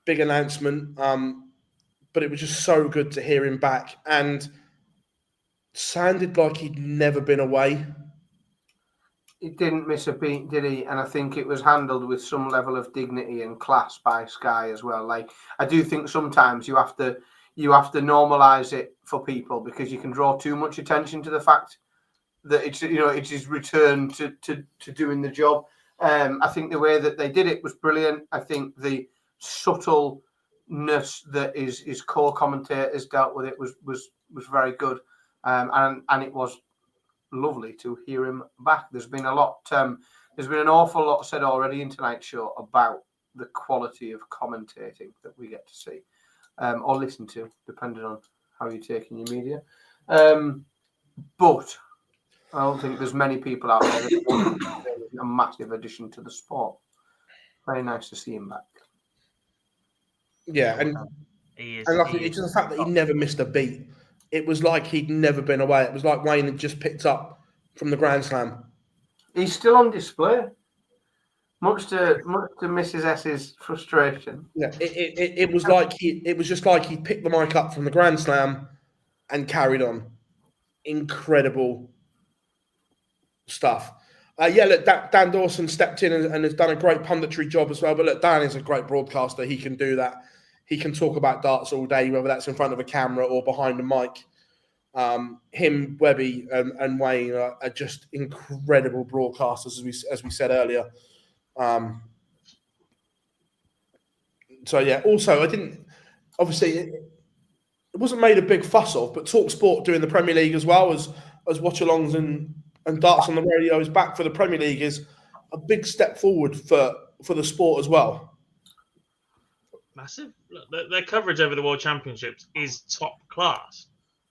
big announcement, but it was just so good to hear him back, and sounded like he'd never been away. He didn't miss a beat, did he? And I think it was handled with some level of dignity and class by Sky as well. Like, I do think sometimes you have to normalise it for people, because you can draw too much attention to the fact that it's his return to doing the job. I think the way that they did it was brilliant. I think the subtleness that his core commentators dealt with it was very good, and it was lovely to hear him back. There's been an awful lot said already in tonight's show about the quality of commentating that we get to see or listen to, depending on how you're taking your media. But I don't think there's many people out there that want a massive addition to the sport. Very nice to see him back. Yeah, and like it's just the fact that he never missed a beat. It was like he'd never been away. It was like Wayne had just picked up from the Grand Slam. He's still on display, much to Mrs. S's frustration. Yeah, it was like it was just like he picked the mic up from the Grand Slam and carried on. Incredible stuff. Look, Dan Dawson stepped in and has done a great punditry job as well. But look, Dan is a great broadcaster. He can do that. He can talk about darts all day, whether that's in front of a camera or behind a mic. Him, Webby, and Wayne are just incredible broadcasters, as we said earlier. Also, I didn't. Obviously, it wasn't made a big fuss of, but TalkSport doing the Premier League as well as watch-alongs and darts on the radio is back for the Premier League is a big step forward for the sport as well. Massive. Look, their coverage over the World Championships is top class.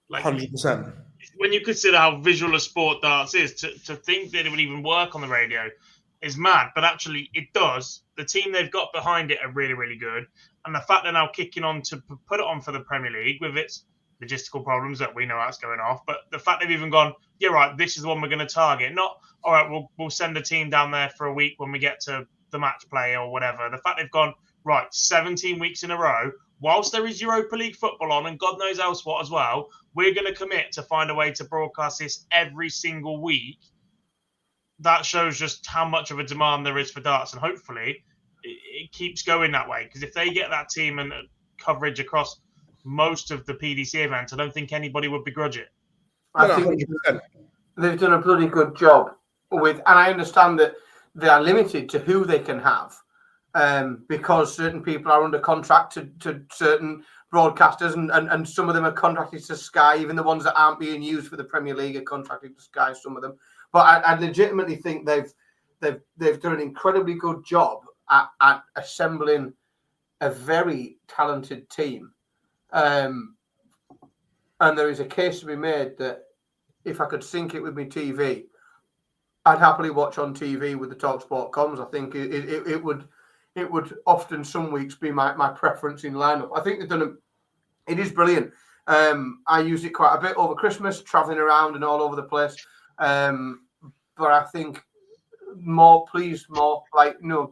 Like 100%. When you consider how visual a sport darts is, to think that it would even work on the radio is mad. But actually, it does. The team they've got behind it are really, really good. And the fact they're now kicking on to put it on for the Premier League with its logistical problems that we know that's going off. But the fact they've even gone, yeah, right, this is the one we're going to target. Not, all right, we'll send a team down there for a week when we get to the match play or whatever. The fact they've gone, right, 17 weeks in a row, whilst there is Europa League football on and God knows else what as well, we're going to commit to find a way to broadcast this every single week. That shows just how much of a demand there is for darts, and hopefully it keeps going that way. Because if they get that team and coverage across most of the PDC events, I don't think anybody would begrudge it. I think 100%. They've done a bloody good job with, and I understand that they are limited to who they can have, because certain people are under contract to certain broadcasters, and some of them are contracted to Sky. Even the ones that aren't being used for the Premier League are contracted to Sky, some of them. But I legitimately think they've done an incredibly good job at assembling a very talented team. And there is a case to be made that if I could sync it with my TV, I'd happily watch on TV with the TalkSport comms. I think it would often some weeks be my preference in lineup. I think they've done it is brilliant. I used it quite a bit over Christmas, traveling around and all over the place. But I think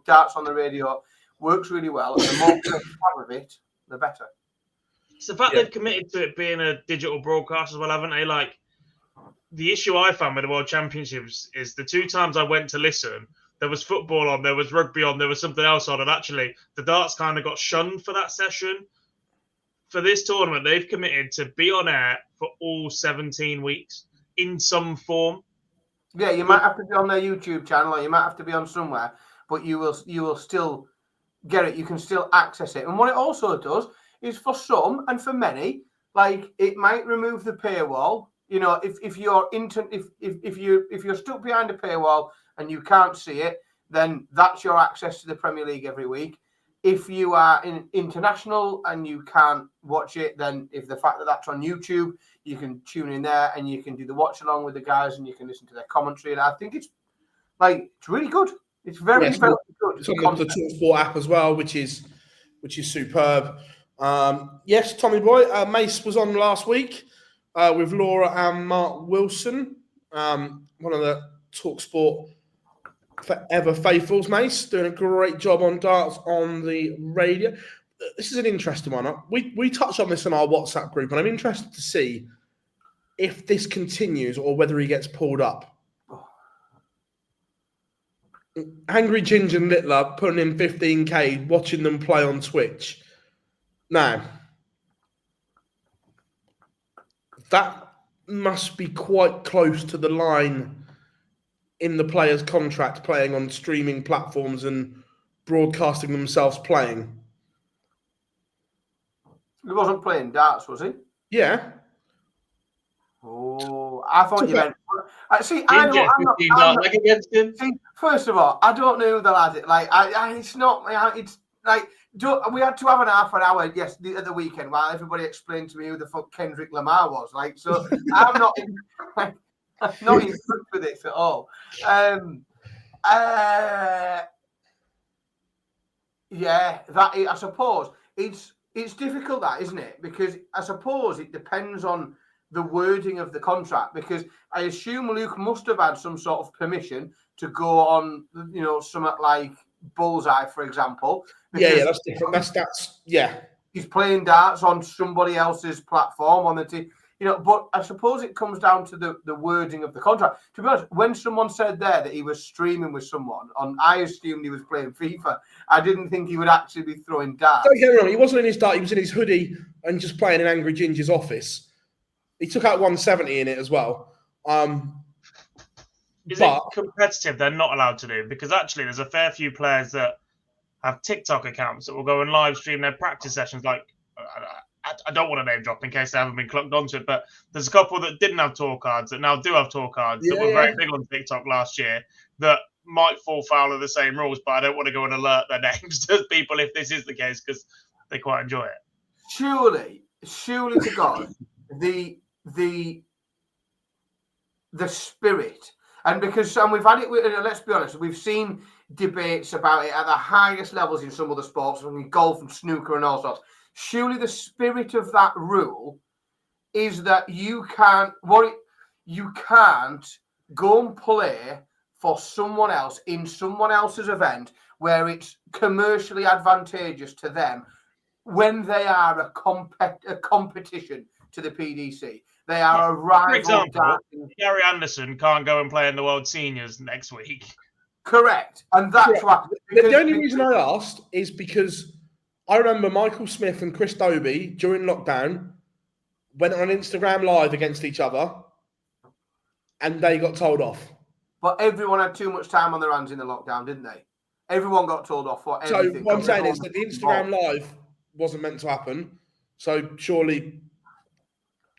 darts on the radio works really well. And the more people have of it, the better. It's the fact they've committed to it being a digital broadcast as well, haven't they? Like, the issue I found with the World Championships is the 2 times I went to listen, there was football on, there was rugby on, there was something else on, and actually the darts kind of got shunned for that session. For this tournament, they've committed to be on air for all 17 weeks in some form. Yeah, you might have to be on their YouTube channel, or you might have to be on somewhere, but you will still get it. You can still access it. And what it also does is, for some and for many, like, it might remove the paywall. You know, if you're stuck behind a paywall and you can't see it, then that's your access to the Premier League every week. If you are international and you can't watch it, then if the fact that that's on YouTube, you can tune in there and you can do the watch along with the guys and you can listen to their commentary. And I think it's really good. It's very good. It's on the TalkSport app as well, which is superb. Yes, Tommy boy, Mace was on last week with Laura and Mark Wilson, one of the TalkSport forever faithfuls. Mace doing a great job on darts on the radio. This is an interesting one. We touched on this in our WhatsApp group, and I'm interested to see if this continues or whether he gets pulled up. Angry Ginger and Littler putting in 15k, watching them play on Twitch. Now, that must be quite close to the line in the player's contract, playing on streaming platforms and broadcasting themselves playing. He wasn't playing darts, was he? Yeah. Oh, I thought you meant. See, first of all, I don't know who the lad. Like, it's not. It's like we had to have an half an hour at the weekend while everybody explained to me who the fuck Kendrick Lamar was. Like, so I'm not. I'm not in touch with this at all. Yeah, I suppose it's difficult, that, isn't it? Because I suppose it depends on the wording of the contract, because I assume Luke must have had some sort of permission to go on, something like Bullseye, for example. Yeah, that's different. That's he's playing darts on somebody else's platform on the team, But I suppose it comes down to the wording of the contract. To be honest, when someone said there that he was streaming with someone, I assumed he was playing FIFA. I didn't think he would actually be throwing darts. Don't get me wrong, he wasn't in his dart. He was in his hoodie and just playing in Angry Ginger's office. He took out 170 in it as well. Is it competitive they're not allowed to do? Because actually there's a fair few players that have TikTok accounts that will go and live stream their practice sessions. Like, I don't want to name drop in case they haven't been clucked onto it, but there's a couple that didn't have tour cards that now do have tour cards that were very big on TikTok last year that might fall foul of the same rules, but I don't want to go and alert their names to people if this is the case because they quite enjoy it. Surely to God, the spirit, and we've had it. Let's be honest, we've seen debates about it at the highest levels in some other sports, from golf and snooker and all sorts. Surely the spirit of that rule is that you can't go and play for someone else in someone else's event where it's commercially advantageous to them when they are a competition to the PDC. They are a rival. For example, Gary Anderson can't go and play in the World Seniors next week. Correct. And that's why. The only reason I asked is because I remember Michael Smith and Chris Dobie during lockdown went on Instagram Live against each other and they got told off. But everyone had too much time on their hands in the lockdown, didn't they? Everyone got told off for everything. So what I'm saying is that the Instagram Live wasn't meant to happen. So surely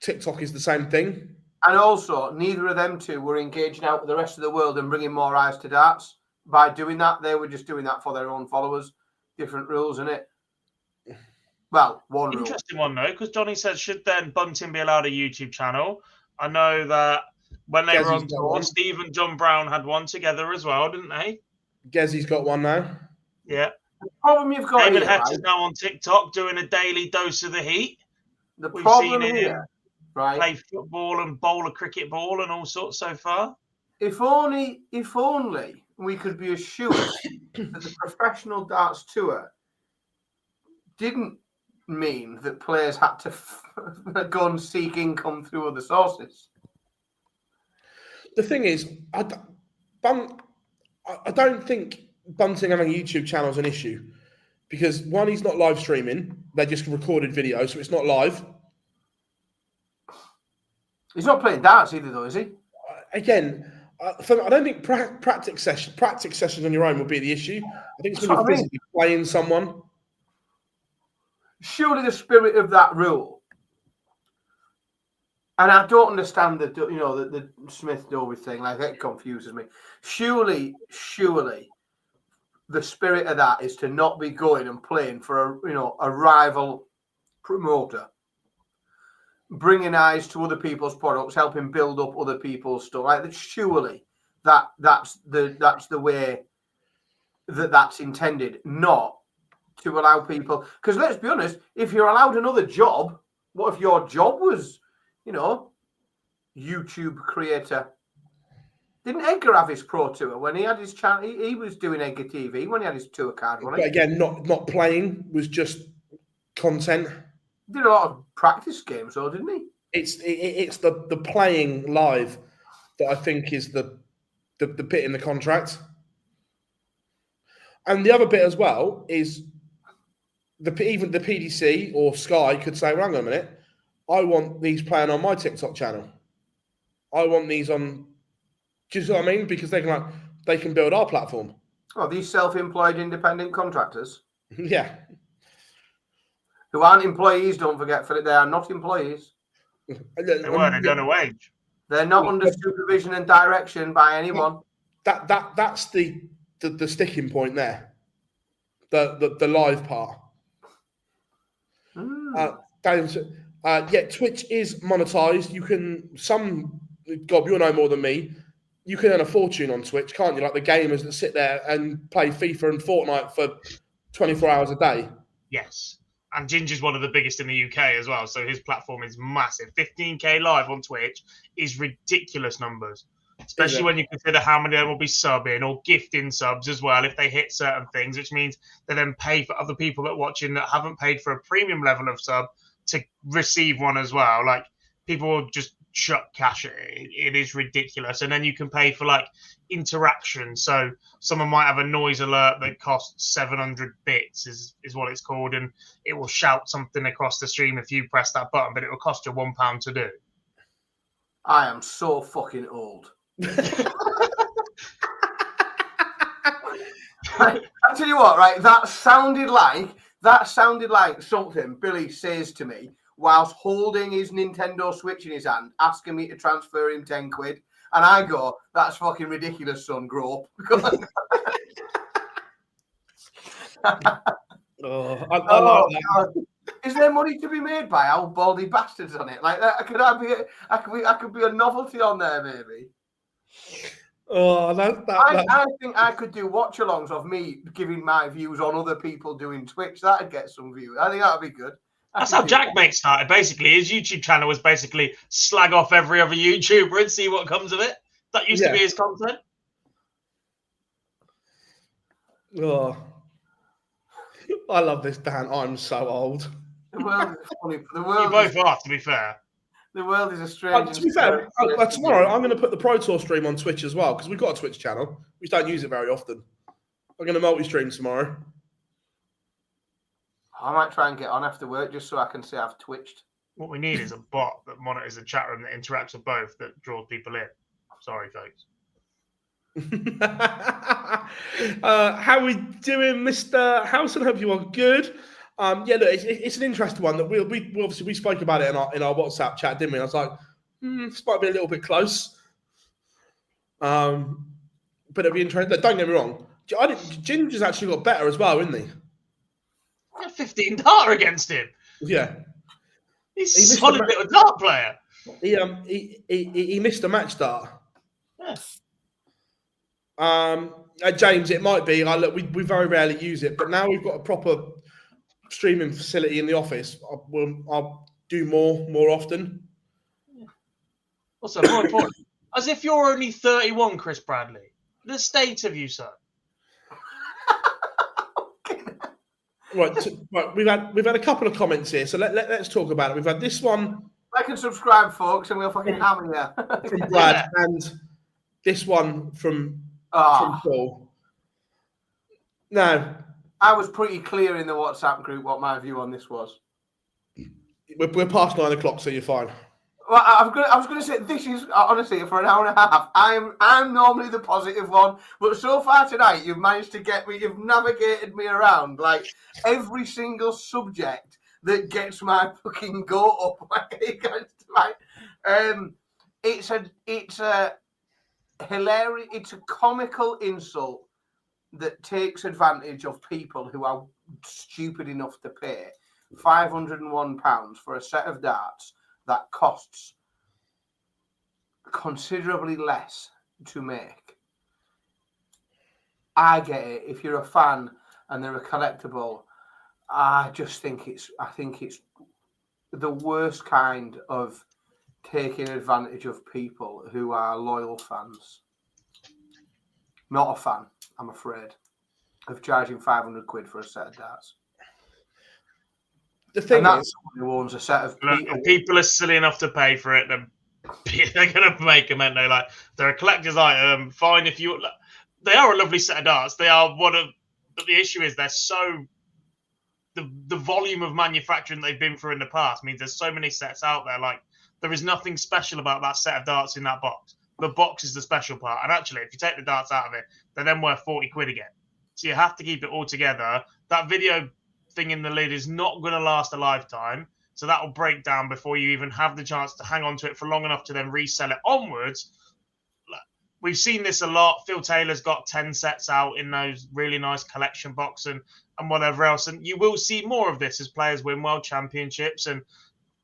TikTok is the same thing. And also, neither of them two were engaging out with the rest of the world and bringing more eyes to darts. By doing that, they were just doing that for their own followers. Different rules, innit? Well, one rule. Interesting one, though, because Johnny says, should then Bunting be allowed a YouTube channel? I know that when they were on tour, Steve and John Brown had one together as well, didn't they? Gezzy's got one now. Yeah. The problem you've got David here, Hetter's now on TikTok doing a daily dose of the heat. We've problem seen here, right? Play football and bowl a cricket ball and all sorts so far. If only we could be assured that the professional darts tour didn't mean that players had to go and seek income through other sources. The thing is, I don't think Bunting having a YouTube channel is an issue because one, he's not live streaming; they're just recorded videos, so it's not live. He's not playing darts either, though, is he? Again, I don't think practice sessions on your own would be the issue. I think it's when you're physically playing someone. Surely the spirit of that rule, and I don't understand the Smith-Dobie thing. Like, that confuses me. Surely, the spirit of that is to not be going and playing for a rival promoter, bringing eyes to other people's products, helping build up other people's stuff. Like, surely that's the way that's intended, not to allow people. Because let's be honest, if you're allowed another job, what if your job was, YouTube creator? Didn't Edgar have his pro tour when he had his channel? He was doing Edgar TV when he had his tour card, wasn't he? But again, not playing, was just content. He did a lot of practice games, though, didn't he? It's the playing live that I think is the bit in the contract. And the other bit as well is even the PDC or Sky could say, well, hang on a minute, I want these playing on my TikTok channel. I want these on. Do you see what I mean? Because they can build our platform. Oh, these self-employed independent contractors. Yeah. Who aren't employees, don't forget, Philip. They are not employees. They weren't. They don't know wage. They're not under supervision and direction by anyone. That's the sticking point there. The live part. Twitch is monetized. You can Gob, you'll know more than me. You can earn a fortune on Twitch, can't you? Like the gamers that sit there and play FIFA and Fortnite for 24 hours a day. Yes. And Ginger's one of the biggest in the UK as well, so his platform is massive. 15k live on Twitch is ridiculous numbers, especially when you consider how many of them will be subbing or gifting subs as well if they hit certain things, which means they then pay for other people that are watching that haven't paid for a premium level of sub to receive one as well. Like, people will just chuck cash at it. It is ridiculous. And then you can pay for like interaction. So someone might have a noise alert that costs 700 bits is what it's called, and it will shout something across the stream if you press that button, but it will cost you £1 to do. I am so fucking old. I tell you what, right? That sounded like something Billy says to me whilst holding his Nintendo Switch in his hand, asking me to transfer him 10 quid. And I go, that's fucking ridiculous, son, grow up. I like that. Is there money to be made by old baldy bastards on it? Like that? I could be a novelty on there, maybe. I think I could do watch-alongs of me giving my views on other people doing Twitch. That'd get some views. I think that'd be good. That's how Jackmate started, basically. His YouTube channel was basically slag off every other YouTuber and see what comes of it. That used to be his content. Oh. I love this, Dan. I'm so old. The world is funny. The You world both are, to be fair. The world is a strange. To be fair, tomorrow I'm going to put the Pro Tour stream on Twitch as well, because we've got a Twitch channel. We just don't use it very often. I'm going to multi-stream tomorrow. I might try and get on after work just so I can say I've twitched. What we need is a bot that monitors the chat room that interacts with both, that draws people in. Sorry, folks. How are we doing, Mr. Howson? Hope you are good. Look, it's an interesting one that we obviously spoke about it in our WhatsApp chat, didn't we? And I was like, this might be a little bit close. But it'll be interesting. Don't get me wrong. Ginger's actually got better as well, isn't he? 15 dart against him. Yeah. He's a solid little dart player. He missed a match dart. Yes. James, it might be. Look, we very rarely use it, but now we've got a proper streaming facility in the office. I'll do more often. Also, more important, as if you're only 31, Chris Bradley. The state of you, sir. Right, we've had a couple of comments here, so let's talk about it. We've had this one. Like and subscribe, folks, and we'll fucking hammer you. From Brad, and this one from Paul. Now, I was pretty clear in the WhatsApp group what my view on this was. We're past 9 o'clock, so you're fine. Well, I was going to say, this is, honestly, for an hour and a half, I'm normally the positive one, but so far tonight, you've managed to get me, you've navigated me around, like, every single subject that gets my fucking goat up. It's a hilarious, it's a comical insult that takes advantage of people who are stupid enough to pay £501 for a set of darts that costs considerably less to make. I get it. If you're a fan and they're a collectible, I think it's the worst kind of taking advantage of people who are loyal fans. Not a fan, I'm afraid, of charging 500 quid for a set of darts. The thing that's is, someone who owns a set of people are silly enough to pay for it. They're going to make them, aren't they? Like, they're a collector's item. Fine if you. They are a lovely set of darts. They are one of. But the issue is they're so. The volume of manufacturing they've been through in the past means there's so many sets out there. Like, there is nothing special about that set of darts in that box. The box is the special part. And actually, if you take the darts out of it, they're then worth 40 quid again. So you have to keep it all together. That video thing in the lid is not going to last a lifetime, so that will break down before you even have the chance to hang on to it for long enough to then resell it onwards. We've seen this a lot. Phil Taylor's got 10 sets out in those really nice collection box and whatever else, and you will see more of this as players win world championships and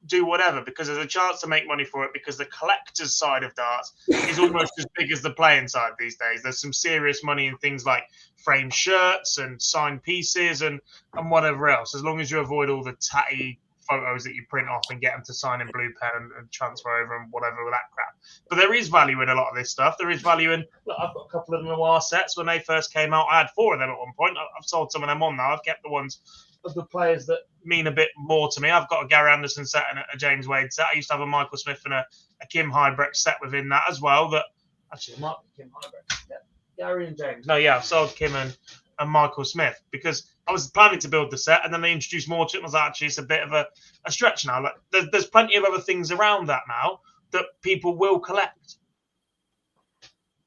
do whatever, because there's a chance to make money for it, because the collector's side of darts is almost as big as the playing side these days. There's some serious money in things like framed shirts and signed pieces and whatever else, as long as you avoid all the tatty photos that you print off and get them to sign in blue pen and transfer over and whatever with that crap. But there is value in a lot of this stuff. There is value in, look, I've got a couple of Noir sets. When they first came out, I had 4 of them at one point. I've sold some of them on now. I've kept the ones of the players that mean a bit more to me. I've got a Gary Anderson set and a James Wade set. I used to have a Michael Smith and a Kim Hybrecht set within that as well. That actually, it might be Kim Hybrecht. Yeah. Gary and James. No, yeah, I've sold Kim and Michael Smith because I was planning to build the set, and then they introduced more to it. And I was like, actually, it's a bit of a stretch now. Like, there's plenty of other things around that now that people will collect.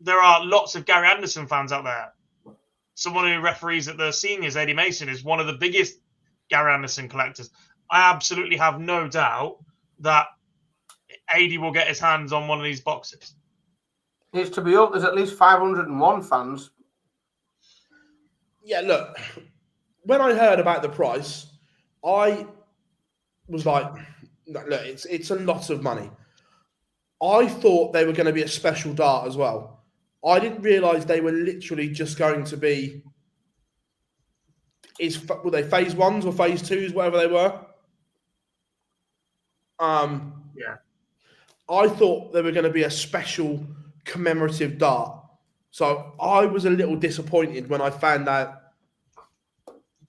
There are lots of Gary Anderson fans out there. Someone who referees at the seniors, Eddie Mason, is one of the biggest Gary Anderson collectors. I absolutely have no doubt that Eddie will get his hands on one of these boxes. It's to be up. There's at least 501 fans. Yeah, look, when I heard about the price, I was like, look, it's a lot of money. I thought they were going to be a special dart as well. I didn't realise they were literally just going to be, were they phase 1s or phase 2s, whatever they were? Yeah. I thought there were going to be a special commemorative dart. So I was a little disappointed when I found out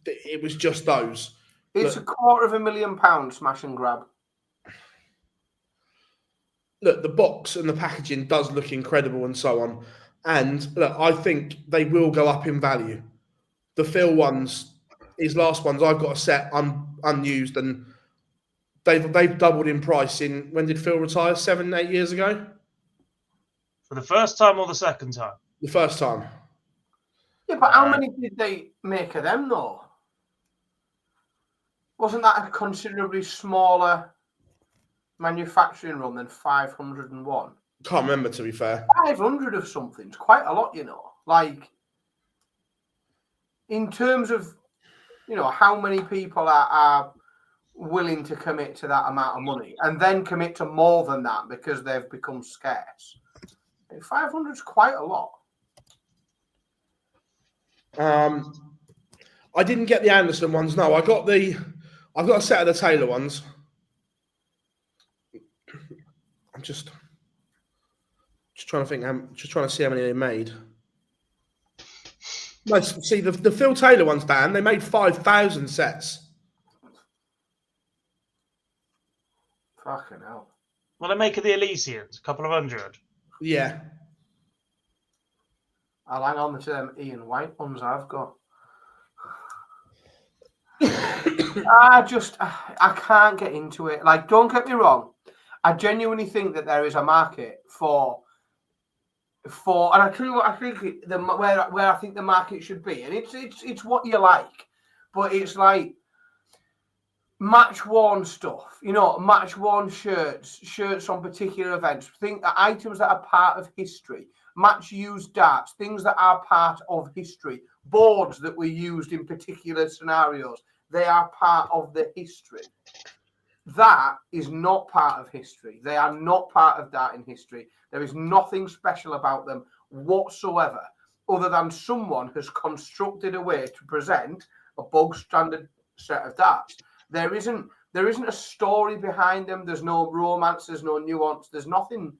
that it was just those. It's Look, £250,000 smash and grab. look, the box and the packaging does look incredible and so on. And look, I think they will go up in value. The Phil ones, his last ones, I've got a set unused, and they've doubled in price. In when did Phil retire? 7, 8 years ago. For the first time or the second time? The first time. Yeah, but how many did they make of them though? Wasn't that a considerably smaller manufacturing run than 501? Can't remember, to be fair. 500 of something's quite a lot, you know. Like, in terms of, you know, how many people are willing to commit to that amount of money and then commit to more than that because they've become scarce. 500 is quite a lot. I didn't get the Anderson ones. No, I've got a set of the Taylor ones. I'm just trying to think. I'm just trying to see how many they made. No, see the Phil Taylor ones, Dan. They made 5,000 sets. Fucking hell. Well, they make of the Elysians, a couple of hundred. Yeah. I'll hang on to them Ian White ones I've got. I can't get into it. Like, don't get me wrong. I genuinely think that there is a market for, and I tell you what, I think where I think the market should be, and it's what you like, but it's like match worn stuff, you know, match worn shirts on particular events, items that are part of history, match used darts, things that are part of history, boards that were used in particular scenarios. They are part of the history. That is not part of history. They are not part of darting history. There is nothing special about them whatsoever, other than someone has constructed a way to present a bog standard set of darts. There isn't a story behind them. There's no romance. There's no nuance. There's nothing.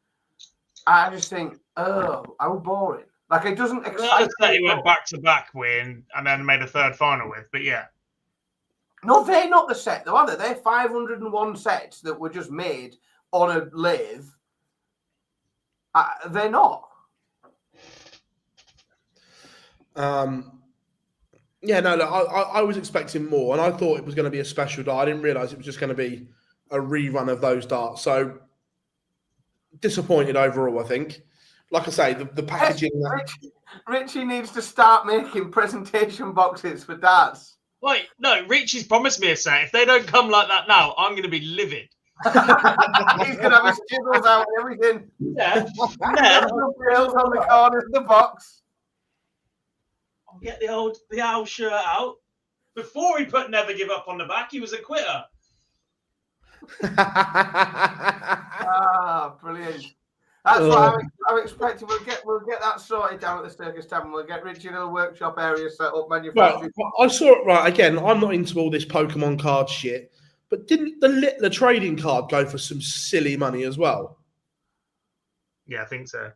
I just think, oh, how boring. Like, it doesn't excite That me. he went back to back win and then made a third final with, but yeah. No, they're not the set, though, are they? They're 501 sets that were just made on a lathe. They're not. Yeah, no, look, I was expecting more, and I thought it was going to be a special dart. I didn't realise it was just going to be a rerun of those darts. So disappointed overall, I think. Like I say, the packaging. Richie needs to start making presentation boxes for darts. Wait, no, Richie's promised me a set. If they don't come like that now, I'm going to be livid. He's going to have his chisels out and everything. Yeah. Nails on the corners of the box. I'll get the owl shirt out. Before he put Never Give Up on the back, he was a quitter. Brilliant. That's what I'm expecting. We'll get that sorted down at the Circus Tavern. We'll get Richie in a workshop area set up, manufacturing. Well, I saw it right again. I'm not into all this Pokemon card shit, but didn't the trading card go for some silly money as well? Yeah, I think so.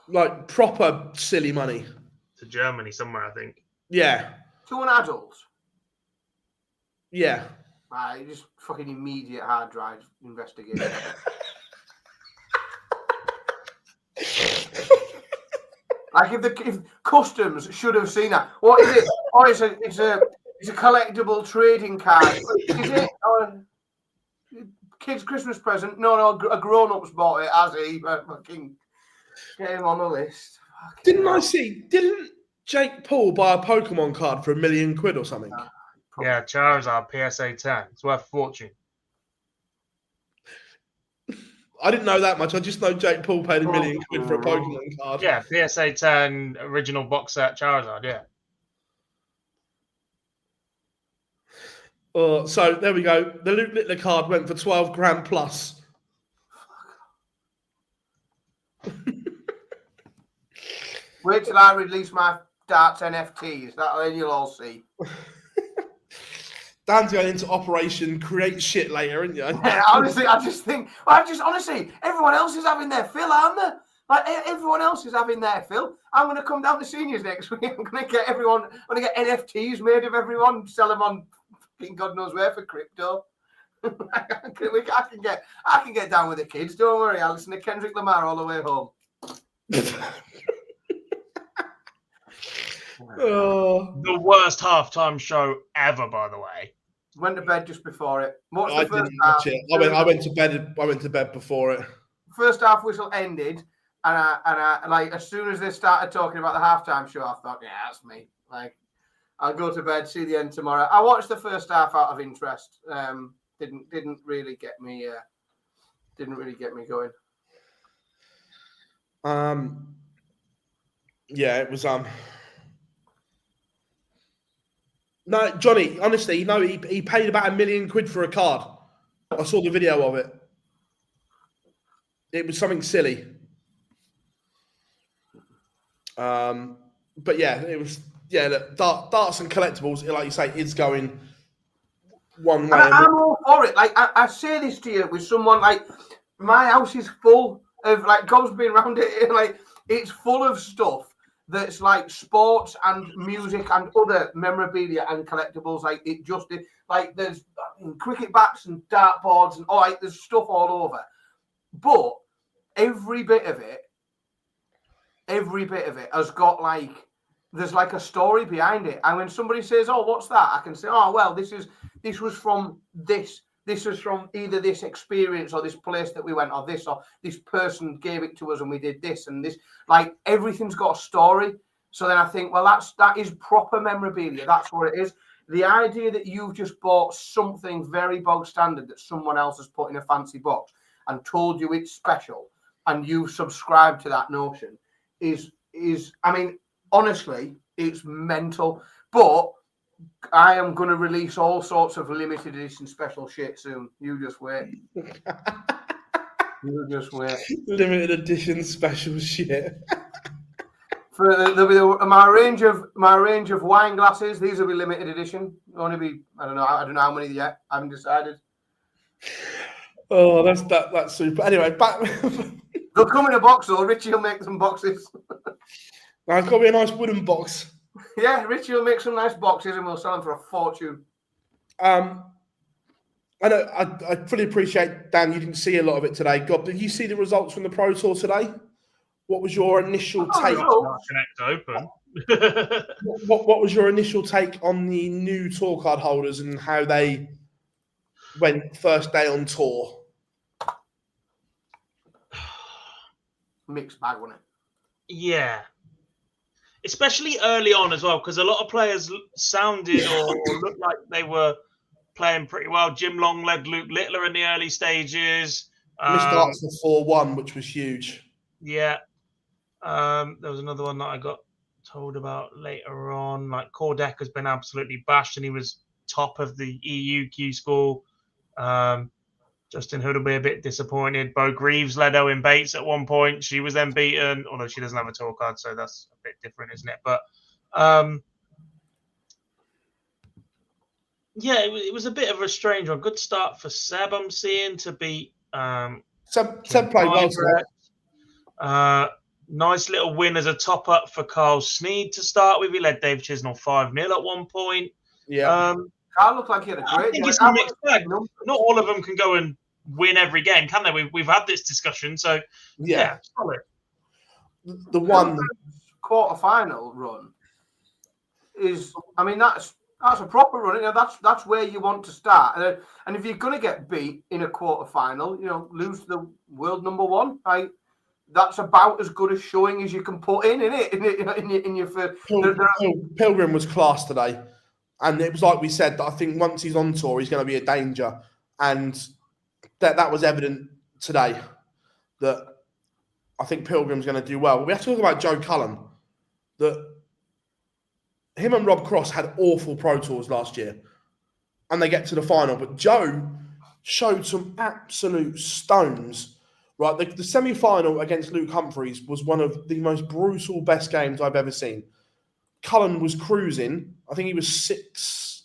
Like proper silly money. To Germany somewhere, I think. Yeah. To an adult. Yeah. Just fucking immediate hard drive investigation. Like if customs should have seen that. What is it? Oh, it's a collectible trading card. Is it? Kid's Christmas present? No, a grown-up's bought it, has he? Fucking get him on the list. Didn't Jake Paul buy a Pokemon card for £1 million or something? Yeah, Charizard PSA 10. It's worth a fortune. I didn't know that much. I just know Jake Paul paid £1 million for a Pokemon card. Yeah, PSA 10 original box set Charizard, yeah. So there we go. The Luke Littler card went for 12 grand plus. Wait till I release my darts NFTs. Then you'll all see. Dan's going into Operation Create Shit later, isn't you? Yeah, honestly, I just think, honestly, everyone else is having their fill, aren't they? Like, everyone else is having their fill. I'm going to come down to seniors next week. I'm going to get everyone, I'm going to get NFTs made of everyone, sell them on fucking God knows where for crypto. I can get down with the kids. Don't worry. I'll listen to Kendrick Lamar all the way home. The worst halftime show ever, by the way. Went to bed just before it. I didn't watch it. I went to bed. I went to bed before it. First half whistle ended, and I like as soon as they started talking about the halftime show, I thought, yeah, that's me. Like, I'll go to bed, see the end tomorrow. I watched the first half out of interest. Didn't really get me. Didn't really get me going. Yeah, it was No, Johnny, honestly, no, he paid about £1 million for a card. I saw the video of it. It was something silly. But yeah, it was, look, darts and collectibles, like you say, is going one way. I'm all for it. Like, I say this to you with someone, like, my house is full of, like, Gob's been around it, like, it's full of stuff that's like sports and music and other memorabilia and collectibles. Like, it just, like, there's cricket bats and dartboards and all, like, there's stuff all over. But every bit of it has got, like, there's like a story behind it. And when somebody says, oh, what's that? I can say, oh, well, this was from this. This was from either this experience or this place that we went, or this person gave it to us and we did this and this. Like, everything's got a story. So then I think, well, that is proper memorabilia. That's what it is. The idea that you've just bought something very bog standard that someone else has put in a fancy box and told you it's special, and you subscribe to that notion is I mean, honestly, it's mental. But I am going to release all sorts of limited edition special shit soon. You just wait. You just wait. Limited edition special shit. There'll be my range of wine glasses. These will be limited edition. Only be I don't know how many yet. I haven't decided. Oh, that's super. Anyway, back. They'll come in a box though. Richie will make some boxes. Now it's got to be a nice wooden box. Yeah, Richie will make some nice boxes and we'll sell them for a fortune. I know. I fully appreciate, Dan, you didn't see a lot of it today. God, did you see the results from the Pro Tour today? What was your initial take? Connect open. What was your initial take on the new tour card holders and how they went first day on tour? Mixed bag, wasn't it? Yeah. Especially early on as well, because a lot of players sounded or looked like they were playing pretty well. Jim Long led Luke Littler in the early stages. Missed Darts for 4-1, which was huge. Yeah. There was another one that I got told about later on. Like, Kordek has been absolutely bashed, and he was top of the EU Q score. Justin Hood will be a bit disappointed. Bo Greaves led Owen Bates at one point. She was then beaten, although she doesn't have a tour card, so that's a bit different, isn't it? But yeah, it was a bit of a strange one. Good start for Seb, I'm seeing, to beat Seb played well today. Nice little win as a top-up for Carl Sneed to start with. He led Dave Chisnell 5-0 at one point. Yeah. Carl looked like he had a great. I think it's a mixed bag. Not all of them can go and win every game, can they? We've had this discussion, so yeah, solid. The one quarter-final run is, I mean, that's a proper run. You know, that's where you want to start. And if you're going to get beat in a quarter-final, you know, lose to the world number one, that's about as good a showing as you can put in it? In your first. Pilgrim was class today. And it was like we said, that I think once he's on tour, he's going to be a danger. And that was evident today, that I think Pilgrim's going to do well. But we have to talk about Joe Cullen, that him and Rob Cross had awful Pro Tours last year. And they get to the final. But Joe showed some absolute stones. Right, the semi-final against Luke Humphries was one of the most brutal best games I've ever seen. Cullen was cruising. I think he was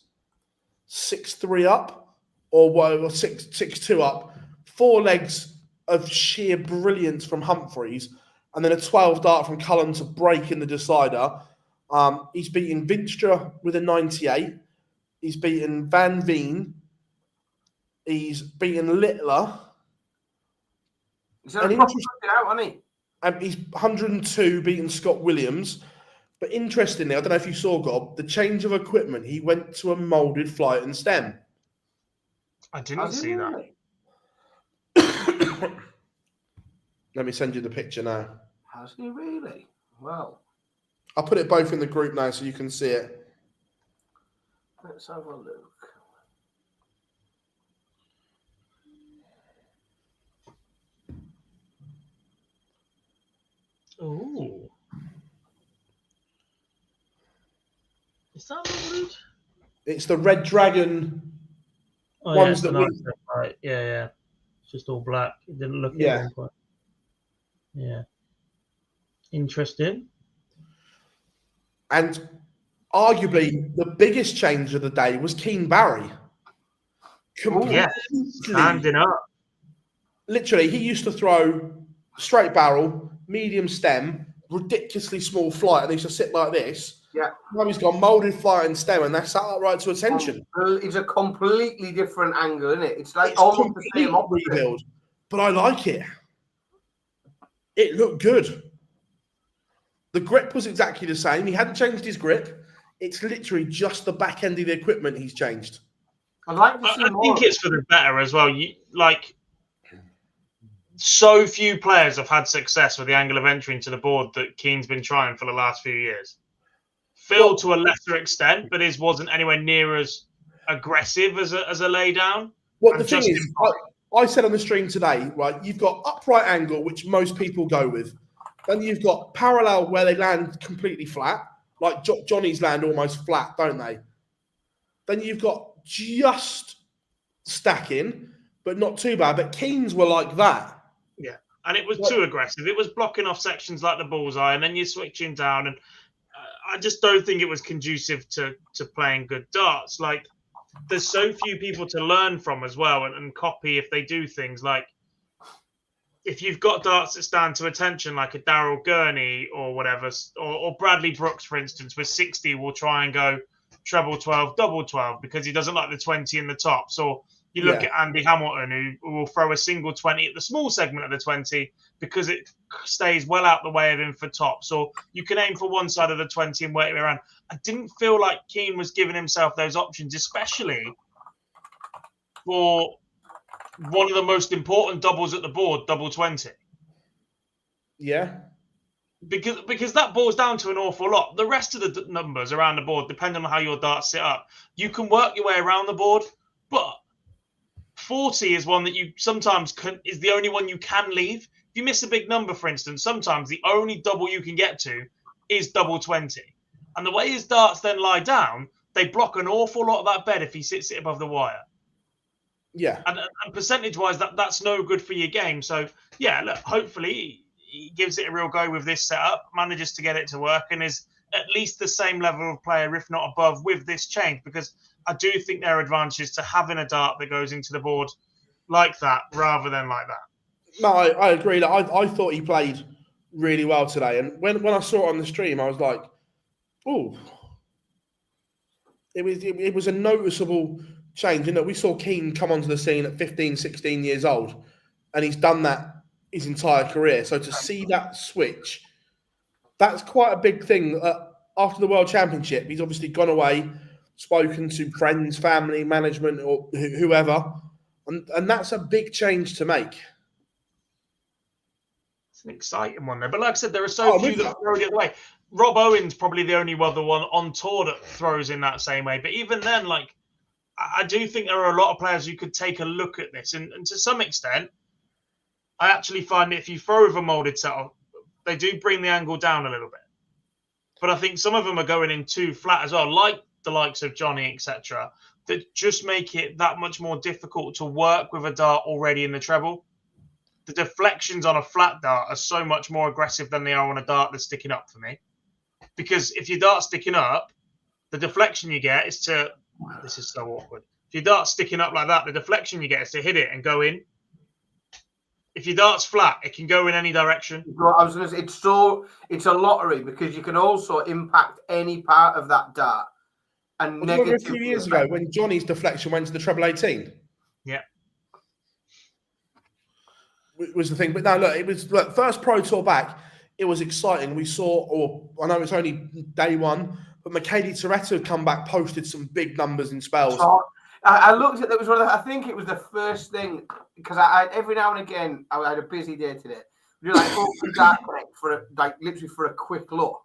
6'3" up, or 6'2" up. 4 legs of sheer brilliance from Humphries, and then a 12 dart from Cullen to break in the decider. He's beaten Vinstra with a 98. He's beaten Van Veen. He's beaten Littler. He's had a proper out, hasn't he? And he's 102, beaten Scott Williams. But interestingly, I don't know if you saw, Gob, the change of equipment, he went to a moulded flight and stem. I didn't see that. Let me send you the picture now. Has he really? Well, I'll put it both in the group now so you can see it. let's have a look. Oh. Is that molded? It's the Red Dragon ones that we... Right. Yeah. It's just all black. It didn't look Yeah. at one. Yeah. Interesting. And arguably the biggest change of the day was Keen Barry. Yes. Standing up. Literally, he used to throw straight barrel, medium stem, ridiculously small flight, and he used to sit like this. Yeah. Now he's got moulded flight and stem, and that's sat upright to attention. It's a completely different angle, isn't it? It's like It's almost the same complete opposite. rebuild, but I like it. It looked good. The grip was exactly the same. He hadn't changed his grip. It's literally just the back end of the equipment he's changed. I'd like to see I more. think it's for the better as well. So few players have had success with the angle of entry into the board that Keane's been trying for the last few years. Phil, to a lesser extent, but his wasn't anywhere near as aggressive as a lay down. Well, the thing is, I said on the stream today, right, you've got upright angle, which most people go with. Then you've got parallel where they land completely flat, like Johnny's land almost flat, don't they? Then you've got just stacking, but not too bad. But Keane's were like that. Yeah, and it was too aggressive. It was blocking off sections like the bullseye, and then you're switching down. And I just don't think it was conducive to playing good darts. Like, there's so few people to learn from as well and copy if they do things. Like, if you've got darts that stand to attention, like a Darryl Gurney or whatever, or Bradley Brooks, for instance, with 60 will try and go treble 12, double 12 because he doesn't like the 20 in the tops. Or you look at Andy Hamilton, who will throw a single 20 at the small segment of the 20 because it stays well out the way of him for tops. Or you can aim for one side of the 20 and work it around. I didn't feel like Keane was giving himself those options, especially for one of the most important doubles at the board, double 20. Yeah. Because that boils down to an awful lot. The rest of the numbers around the board, depending on how your darts sit up, you can work your way around the board, but 40 is one that you sometimes is the only one you can leave. If you miss a big number, for instance, sometimes the only double you can get to is double 20. And the way his darts then lie down, they block an awful lot of that bed if he sits it above the wire. Yeah. And percentage-wise, that's no good for your game. So, yeah, look, hopefully he gives it a real go with this setup, manages to get it to work, and is at least the same level of player, if not above, with this change. Because I do think there are advantages to having a dart that goes into the board like that rather than like that. No, I agree. I thought he played really well today. And when I saw it on the stream, I was like, oh. It was a noticeable change. You know, we saw Keane come onto the scene at 15, 16 years old, and he's done that his entire career. So to see that switch, that's quite a big thing. After the World Championship, he's obviously gone away, spoken to friends, family, management, or whoever, and that's a big change to make. It's an exciting one there. But like I said, there are so few that throw it away. Rob Owen's probably the only other one on tour that throws in that same way. But even then, like, I do think there are a lot of players who could take a look at this. And to some extent, I actually find that if you throw with a moulded setup, they do bring the angle down a little bit. But I think some of them are going in too flat as well, like the likes of Johnny, etc., that just make it that much more difficult to work with a dart already in the treble. The deflections on a flat dart are so much more aggressive than they are on a dart that's sticking up for me. Because if your dart's sticking up, the deflection you get is to this is so awkward. If your dart's sticking up like that, the deflection you get is to hit it and go in. If your dart's flat, it can go in any direction. I was going to say, it's a lottery because you can also impact any part of that dart. And a few years ago when Johnny's deflection went to the treble 18. Yeah. Was the thing. But no, look, it was first Pro Tour back. It was exciting. We saw, or I know it's only day one, but Michele Toretto had come back, posted some big numbers in spells. So, I looked at that was one of the, I think it was the first thing because I every now and again I had a busy day today. We do like open Dart Connect for literally for a quick look,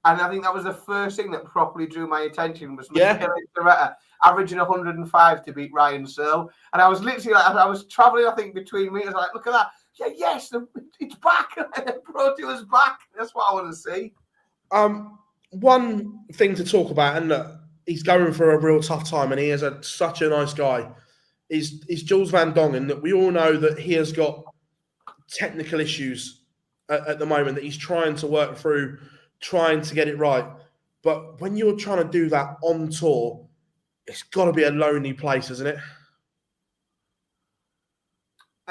and I think that was the first thing that properly drew my attention was Michele Toretto averaging 105 to beat Ryan Searle, and I was literally I was traveling I think between meters like look at that. Yeah, yes, it's back. Pro Tour's back. That's what I want to see. One thing to talk about, and look, he's going for a real tough time, and he is such a nice guy, is Jules Van Dongen. That we all know that he has got technical issues at the moment that he's trying to work through, trying to get it right. But when you're trying to do that on tour, it's got to be a lonely place, isn't it?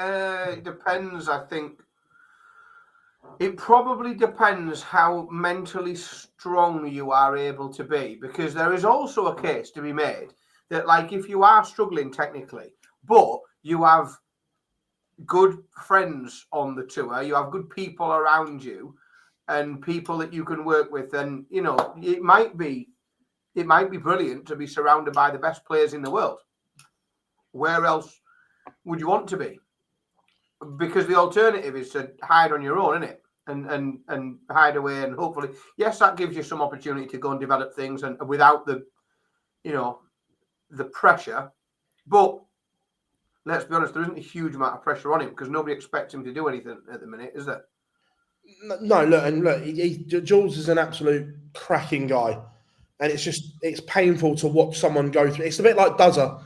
It depends, I think. It probably depends how mentally strong you are able to be, because there is also a case to be made that, like, if you are struggling technically, but you have good friends on the tour, you have good people around you, and people that you can work with, then you know it might be brilliant to be surrounded by the best players in the world. Where else would you want to be? Because the alternative is to hide on your own, isn't it? And hide away, and hopefully, yes, that gives you some opportunity to go and develop things, and without the, you know, the pressure. But let's be honest, there isn't a huge amount of pressure on him because nobody expects him to do anything at the minute, is there? No, look, Jules is an absolute cracking guy, and it's painful to watch someone go through. It's a bit like Duzzer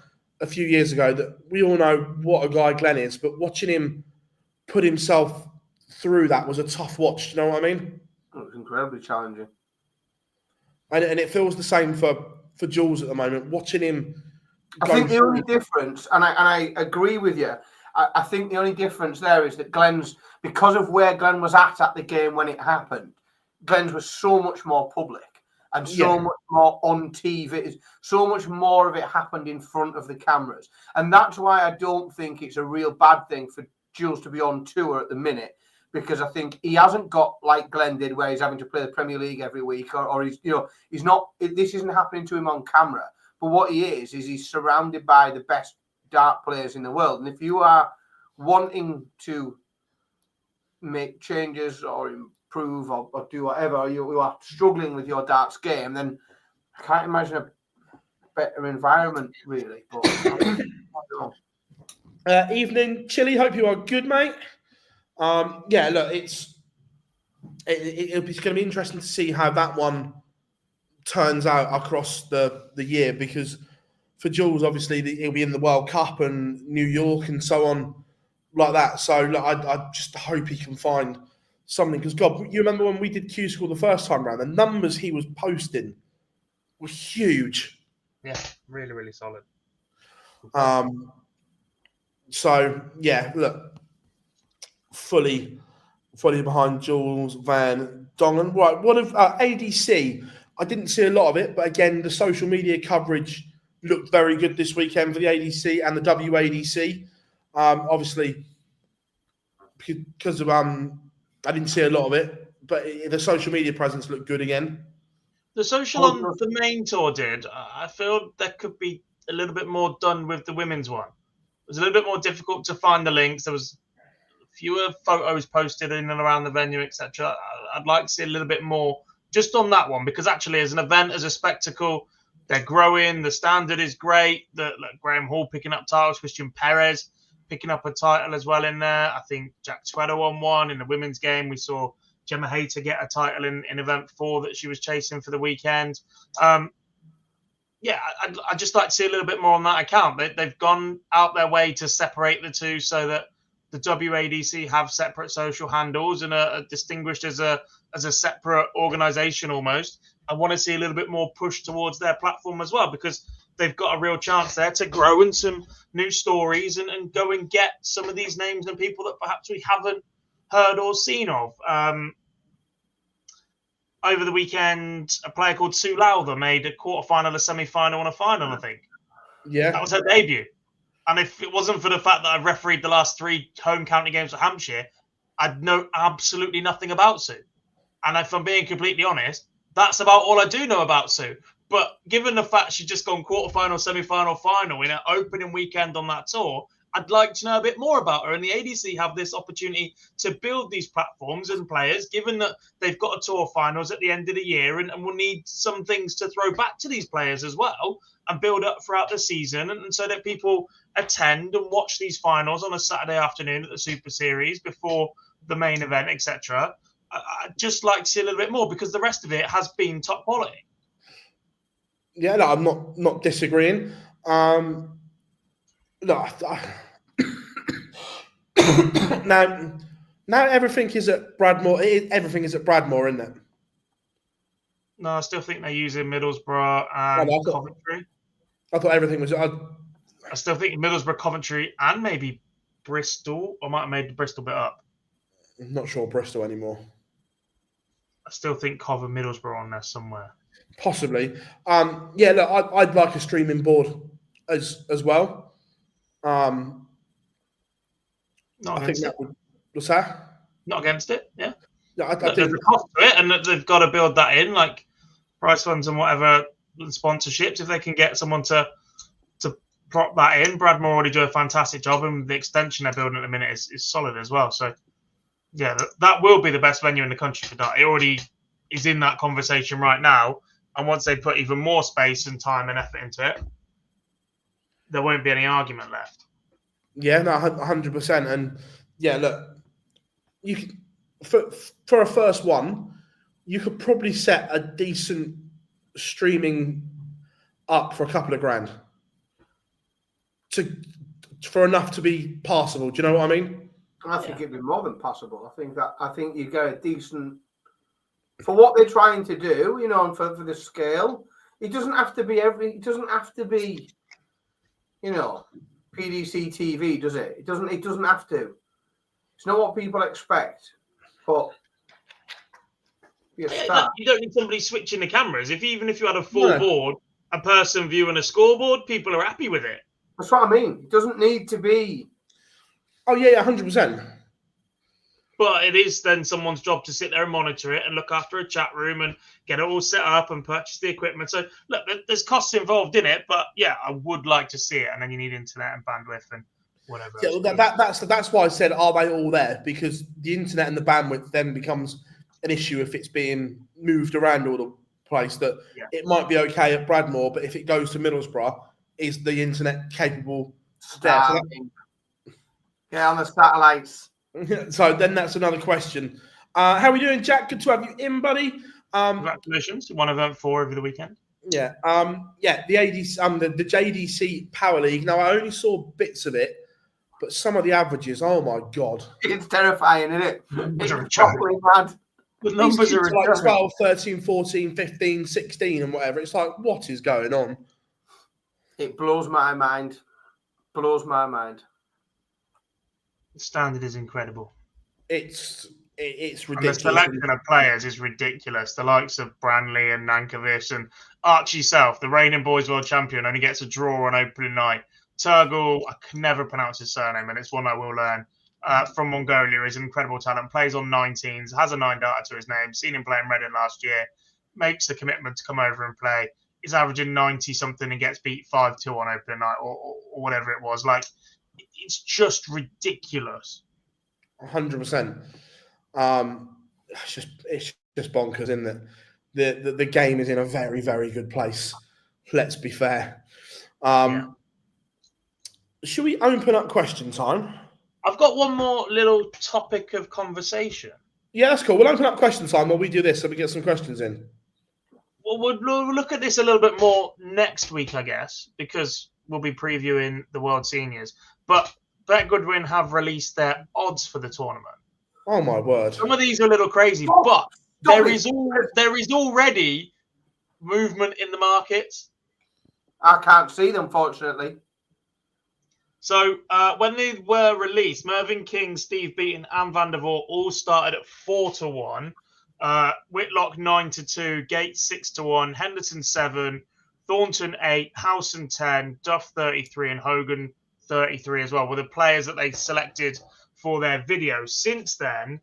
a few years ago, that we all know what a guy Glenn is, but watching him put himself through that was a tough watch. You know what I mean? It was incredibly challenging, and it feels the same for Jules at the moment. Watching him, I think the only difference, and I agree with you. I think the only difference there is that Glenn's, because of where Glenn was at the game when it happened, Glenn's was so much more public and so much more on TV. So much more of it happened in front of the cameras. And that's why I don't think it's a real bad thing for Jules to be on tour at the minute, because I think he hasn't got like Glenn did, where he's having to play the Premier League every week, or he's, you know, he's not. This isn't happening to him on camera. But what he is he's surrounded by the best dart players in the world. And if you are wanting to make changes or improve or do whatever, you are struggling with your darts game, then I can't imagine a better environment, really. But I don't know. Evening, Chili. Hope you are good, mate. Yeah, look, it's going to be interesting to see how that one turns out across the year, because for Jules, obviously, he'll be in the World Cup and New York and so on like that. So look, I just hope he can find something, because God, you remember when we did Q School the first time around, the numbers he was posting were huge. Yeah, really, really solid. So yeah, look, fully behind Jules Van Dongen. Right, what of ADC? I didn't see a lot of it, but again, the social media coverage looked very good this weekend for the ADC and the WADC. Obviously, because of I didn't see a lot of it, but the social media presence looked good again. The social on the main tour did. I feel there could be a little bit more done with the women's one. It was a little bit more difficult to find the links. There was fewer photos posted in and around the venue, etc. I'd like to see a little bit more just on that one, because actually, as an event, as a spectacle, they're growing. The standard is great. Graham Hall picking up titles, Christian Perez picking up a title as well in there. I think Jack Tweddle won one in the women's game. We saw Gemma Hayter get a title in event 4 that she was chasing for the weekend. Yeah, I'd just like to see a little bit more on that account. They've gone out their way to separate the two so that the WADC have separate social handles and are distinguished as a separate organisation almost. I want to see a little bit more push towards their platform as well, because they've got a real chance there to grow in some new stories and go and get some of these names and people that perhaps we haven't heard or seen of. Over the weekend, a player called Sue Lowther made a quarterfinal, a semi-final, and a final, I think. Yeah. That was her debut. And if it wasn't for the fact that I refereed the last 3 home county games for Hampshire, I'd know absolutely nothing about Sue. And if I'm being completely honest, that's about all I do know about Sue. But given the fact she's just gone quarterfinal, semi-final, final in her opening weekend on that tour, I'd like to know a bit more about her. And the ADC have this opportunity to build these platforms and players, given that they've got a tour finals at the end of the year and will need some things to throw back to these players as well and build up throughout the season. And so that people attend and watch these finals on a Saturday afternoon at the Super Series before the main event, etc. I'd just like to see a little bit more because the rest of it has been top quality. Yeah, no, I'm not disagreeing. No, now everything is at Bradmore. Everything is at Bradmore, isn't it? No, I still think they're using Middlesbrough and Coventry. I thought everything was. I still think Middlesbrough, Coventry, and maybe Bristol. I might have made the Bristol bit up. I'm not sure Bristol anymore. I still think Cov and Middlesbrough on there somewhere. Possibly. Yeah, look, I'd like a streaming board as well. Not I think against that it. would. What's that? Not against it. Yeah. Yeah, I There's think a cost to it, and they've got to build that in, like prize funds and whatever sponsorships. If they can get someone to prop that in, Bradmore already do a fantastic job, and the extension they're building at the minute is solid as well. So, yeah, that will be the best venue in the country for that. It already is in that conversation right now, and once they put even more space and time and effort into it, there won't be any argument left. Yeah, no, 100%. And yeah, look, you can, for a first one, you could probably set a decent streaming up for a couple of grand for enough to be passable. Do you know what I mean? I think it'd be more than possible. I think you get a decent for what they're trying to do, you know, and for the scale. It doesn't have to be you know, PDC TV, does it? It doesn't have to. It's not what people expect. But you don't need somebody switching the cameras. Even if you had a full board, a person viewing a scoreboard, people are happy with it. That's what I mean. It doesn't need to be. Oh yeah, 100%. But it is then someone's job to sit there and monitor it and look after a chat room and get it all set up and purchase the equipment. So look, there's costs involved in it, but yeah, I would like to see it. And then you need internet and bandwidth and whatever. Yeah, that's why I said, are they all there? Because the internet and the bandwidth then becomes an issue if it's being moved around all the place. That it might be okay at Bradmore, but if it goes to Middlesbrough, is the internet capable there? Yeah, on the satellites. So then that's another question. How are we doing, Jack? Good to have you in, buddy. Congratulations. One event 4 over the weekend. Yeah. The ADC, the JDC Power League. Now, I only saw bits of it, but some of the averages, oh my God. It's terrifying, isn't it? It's properly mad. The numbers are like 12, 13, 14, 15, 16 and whatever. It's like, what is going on? It blows my mind. Blows my mind. The standard is incredible. It's ridiculous. And the selection of players is ridiculous. The likes of Branley and Nankovic and Archie Self, the reigning boys world champion, only gets a draw on opening night. Turgle, I can never pronounce his surname, and it's one I will learn. From Mongolia, is an incredible talent. Plays on 19s, has a 9 data to his name. Seen him play in Reading last year. Makes the commitment to come over and play. Is averaging 90 something and gets beat 5-2 on opening night or whatever it was. Like, it's just ridiculous. 100%. It's just bonkers, isn't it? The game is in a very, very good place. Let's be fair. Should we open up question time? I've got one more little topic of conversation. Yeah, that's cool. We'll open up question time while we do this so we get some questions in. Well, we'll look at this a little bit more next week, I guess, because we'll be previewing the World Seniors. But Bet Goodwin have released their odds for the tournament. Oh, my word. Some of these are a little crazy, but there is already movement in the markets. I can't see them, fortunately. So when they were released, Mervyn King, Steve Beaton, and Van der Voort all started at 4-1. Whitlock 9-2, Gates 6-1, Henderson 7, Thornton 8, Howson 10, Duff 33, and Hogan 33 as well, were the players that they selected for their video. Since then,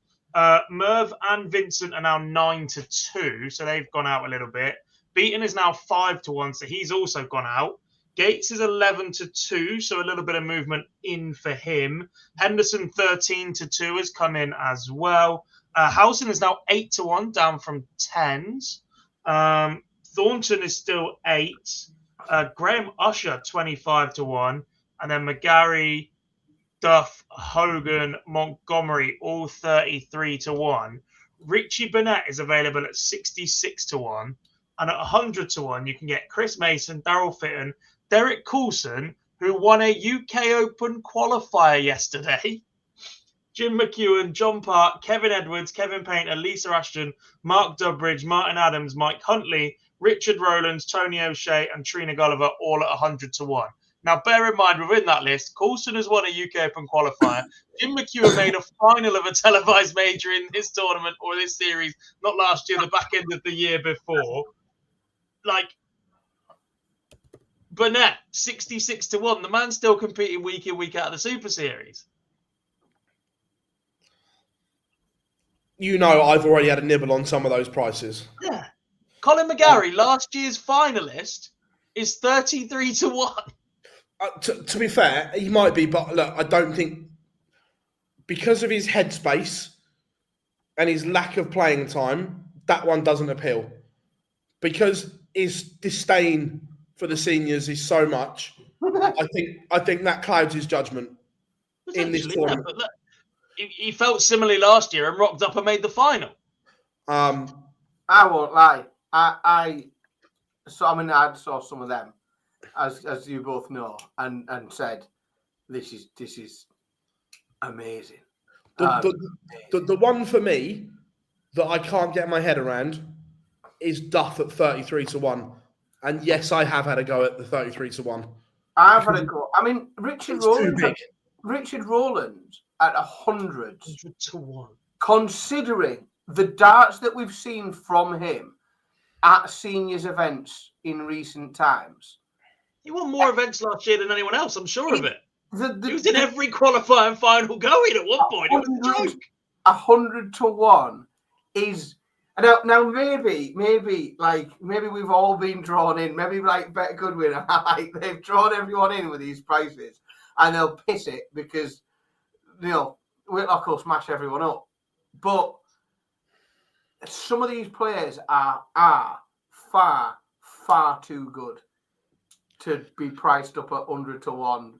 Merv and Vincent are now 9-2, so they've gone out a little bit. Beaton is now 5-1, so he's also gone out. Gates is 11-2, so a little bit of movement in for him. Henderson 13-2 has come in as well. Howson is now 8-1, down from 10s. Thornton is still 8. Graham Usher 25-1, and then McGarry, Duff, Hogan, Montgomery, all 33-1. Richie Burnett is available at 66-1. And at 100-1, you can get Chris Mason, Daryl Fitton, Derek Coulson, who won a UK Open qualifier yesterday, Jim McEwen, John Park, Kevin Edwards, Kevin Painter, Lisa Ashton, Mark Durbridge, Martin Adams, Mike Huntley, Richard Rowlands, Tony O'Shea, and Trina Gulliver, all at 100-1. Now, bear in mind, within that list, Coulson has won a UK Open qualifier. Jim McEwen made a final of a televised major in this tournament or this series, not last year, the back end of the year before. Like, Burnett, 66-1. The man's still competing week in, week out of the Super Series. You know, I've already had a nibble on some of those prices. Yeah. Colin McGarry, last year's finalist, is 33-1. To be fair, he might be, but look, I don't think, because of his headspace and his lack of playing time, that one doesn't appeal. Because his disdain for the seniors is so much, I think that clouds his judgment in this tournament. But look, he felt similarly last year and rocked up and made the final. I won't lie. I saw some of them, as you both know, and said, this is amazing. The one for me that I can't get my head around is Duff at 33-1. And yes, I have had a go at the 33-1. I've had a go. I mean, Richard Rowlands at 100-1. Considering the darts that we've seen from him at seniors events in recent times. He won more events last year than anyone else, I'm sure of it. He was in every qualifying final going at one point. It was a joke. 100-1 is... Now maybe we've all been drawn in. Maybe like Bet Goodwin, like they've drawn everyone in with these prices, and they'll piss it because Whitlock will smash everyone up. But some of these players are far too good to be priced up at 100-1. Well,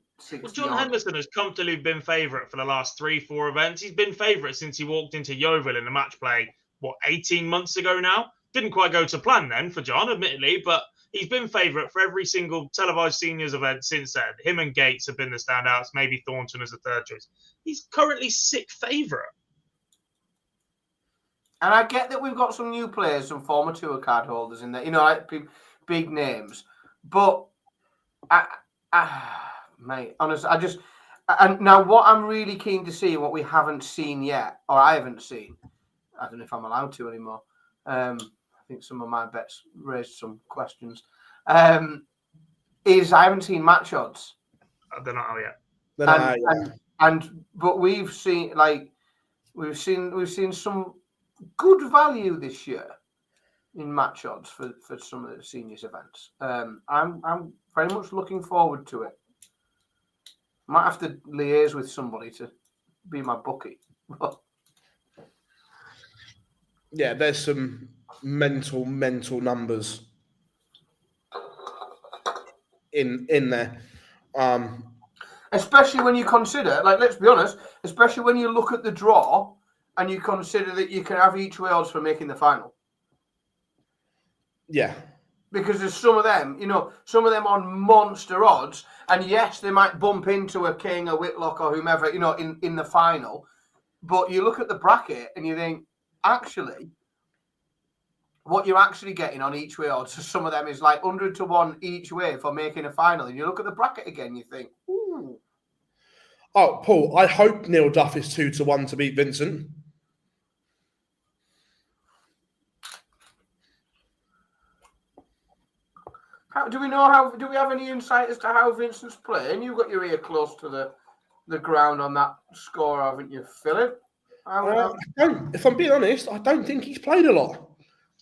John Henderson has comfortably been favourite for the last 3-4 events. He's been favourite since he walked into Yeovil in the match play. 18 months ago now? Didn't quite go to plan then for John, admittedly, but he's been favourite for every single televised seniors event since then. Him and Gates have been the standouts, maybe Thornton as a third choice. He's currently 6th favourite. And I get that we've got some new players, some former tour card holders in there, like big names. But, mate, honestly, and now what I'm really keen to see, what we haven't seen yet, or I haven't seen, I don't know if I'm allowed to anymore. I think some of my bets raised some questions. Is I haven't seen match odds. They're not out yet. But we've seen some good value this year in match odds for some of the seniors events. I'm very much looking forward to it. Might have to liaise with somebody to be my bookie. Yeah, there's some mental numbers in there. Especially when you consider, let's be honest, especially when you look at the draw and you consider that you can have each way odds for making the final. Yeah. Because there's some of them on monster odds, and yes, they might bump into a King, a Whitlock, or whomever, in the final. But you look at the bracket and you think, actually, what you're actually getting on each way odds, so some of them is like 100 to 1 each way for making a final. And you look at the bracket again, you think, ooh. Oh, Paul, I hope Neil Duff is 2 to 1 to beat Vincent. Do we have any insight as to how Vincent's playing? You've got your ear close to the ground on that score, haven't you, Philip? If I'm being honest, I don't think he's played a lot.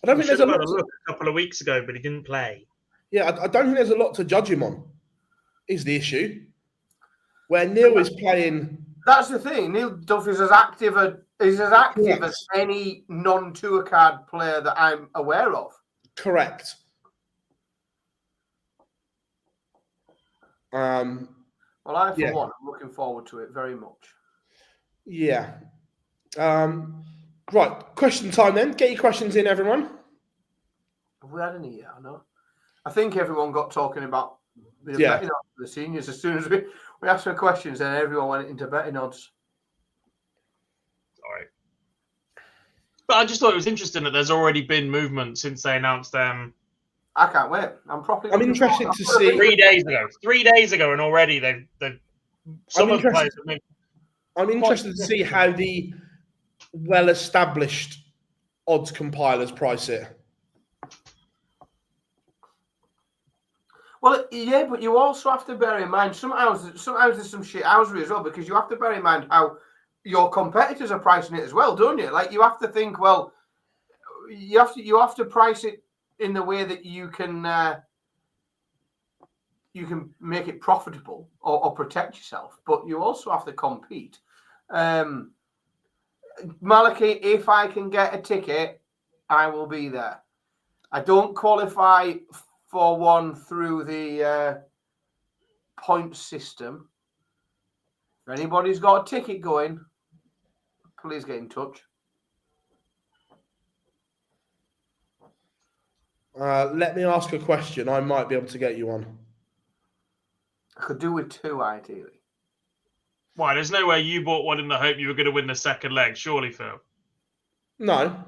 I don't think there's a lot. Look a couple of weeks ago, but he didn't play. Yeah, I don't think there's a lot to judge him on. Is the issue where Neil is playing? That's the thing. Neil Duff is as active as any non-tour card player that I'm aware of. Correct. Well, I for one, I'm looking forward to it very much. Yeah. Right. Question time then. Get your questions in, everyone. Have we had any yet? No. I think everyone got talking about betting odds for the seniors as soon as we asked some questions, and everyone went into betting odds. Sorry. But I just thought it was interesting that there's already been movement since they announced them. I can't wait. I'm interested to see 3 days ago. 3 days ago, and already they've some of the players have made. I'm interested to see how the well-established odds compilers price it. Well, yeah, but you also have to bear in mind sometimes there's some shit housery as well, because you have to bear in mind how your competitors are pricing it as well, don't you? Like you have to think, well, you have to price it in the way that you can make it profitable or protect yourself, but you also have to compete. Malachi, if I can get a ticket, I will be there. I don't qualify for one through the point system. If anybody's got a ticket going, please get in touch. Let me ask a question. I might be able to get you one. I could do with 2, ideally. Why? There's no way you bought one in the hope you were going to win the second leg, surely, Phil? No.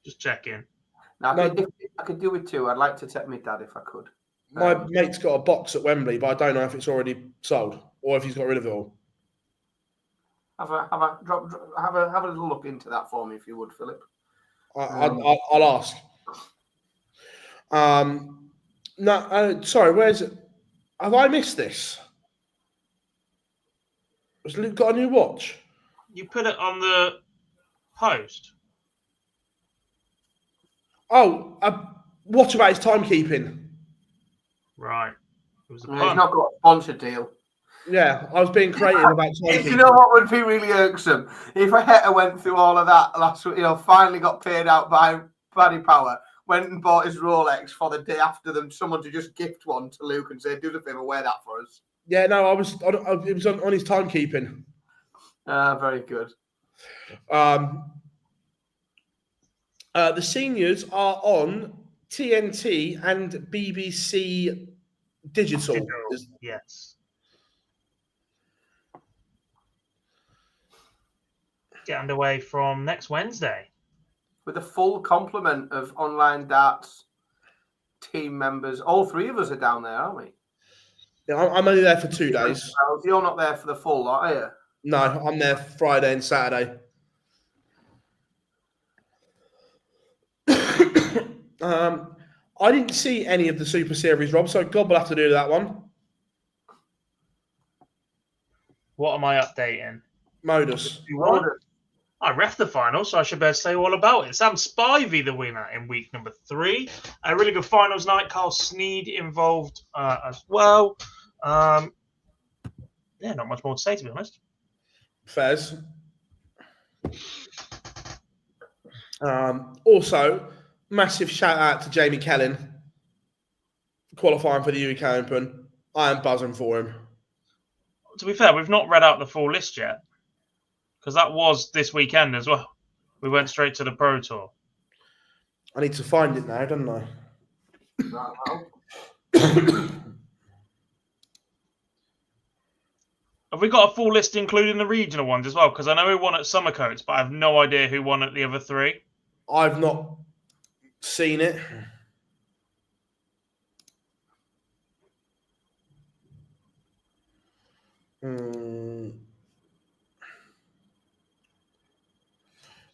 Just checking. Now, I could do with 2. I'd like to take my dad if I could. My mate's got a box at Wembley, but I don't know if it's already sold or if he's got rid of it all. Have a little look into that for me, if you would, Philip. I'll ask. Sorry, where's it? Have I missed this? Has Luke got a new watch? You put it on the post. Oh, what about his timekeeping? Right. It was a He's pun. not got a sponsor deal. Yeah, I was being creative about timekeeping. You know what would be really irksome? If Heta went through all of that last week, finally got paid out by Paddy Power, went and bought his Rolex for the day after them, someone to just gift one to Luke and say, do the favour, wear that for us. Yeah, no, it was on his timekeeping. Very good. The seniors are on TNT and BBC Digital. Yes. Get underway from next Wednesday. With a full complement of online darts team members. All 3 of us are down there, aren't we? Yeah, I'm only there for 2 days. You're not there for the full lot, are you? No, I'm there Friday and Saturday. I didn't see any of the Super Series, Rob, so God will have to do that one. What am I updating? Modus. I ref the final, so I should better say all about it. Sam Spivey, the winner in week number 3. A really good finals night. Carl Sneed involved as well. Not much more to say, to be honest. Fez. Also, massive shout out to Jamie Kellin qualifying for the UK Open. I am buzzing for him. To be fair, we've not read out the full list yet, because that was this weekend as well. We went straight to the Pro Tour. I need to find it now, don't I? Have we got a full list including the regional ones as well? Because I know who won at Summercoats, but I have no idea who won at the other 3. I've not seen it.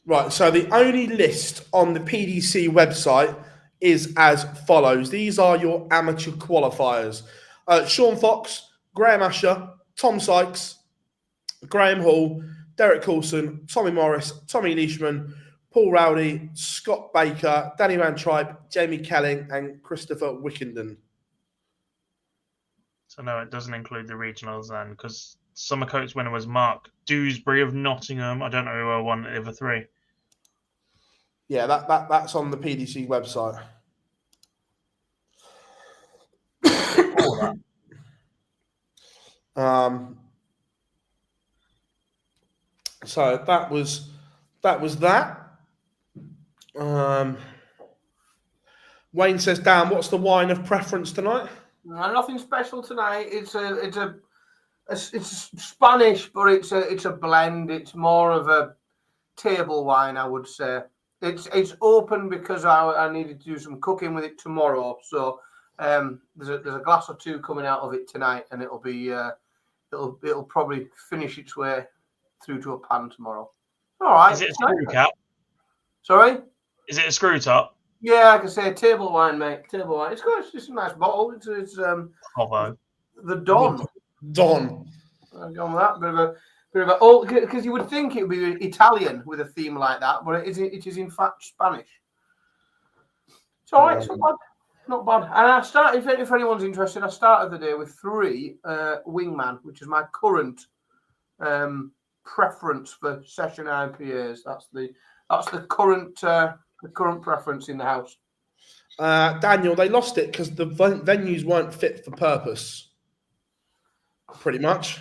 Right, so the only list on the PDC website is as follows. These are your amateur qualifiers. Sean Fox, Graham Asher, Tom Sykes, Graham Hall, Derek Coulson, Tommy Morris, Tommy Leishman, Paul Rowley, Scott Baker, Danny Van Tripe, Jamie Kelling, and Christopher Wickenden. So no, it doesn't include the regionals then, because Summer Coats winner was Mark Dewsbury of Nottingham. I don't know who won the other three. Yeah, that's on the PDC website. So that was that. Wayne says, Dan, what's the wine of preference tonight? Nothing special tonight. It's Spanish, but it's a blend. It's more of a table wine, I would say. It's open because I needed to do some cooking with it tomorrow. So there's a glass or two coming out of it tonight, and it'll be it'll probably finish its way through to a pan tomorrow. All right. Is it a screw cap? Sorry? Is it a screw top? Yeah, I can say table wine, mate. Table wine. It's good. It's just a nice bottle. It's Hovo. the Don. Don. I've gone with that. Bit of a old, because you would think it would be Italian with a theme like that, but it is in fact Spanish. It's all right. It's not bad. Not bad. And I started, if anyone's interested, I started the day with 3 Wingman, which is my current preference for session IPAs. That's the current preference in the house. Daniel, they lost it because the venues weren't fit for purpose. Pretty much.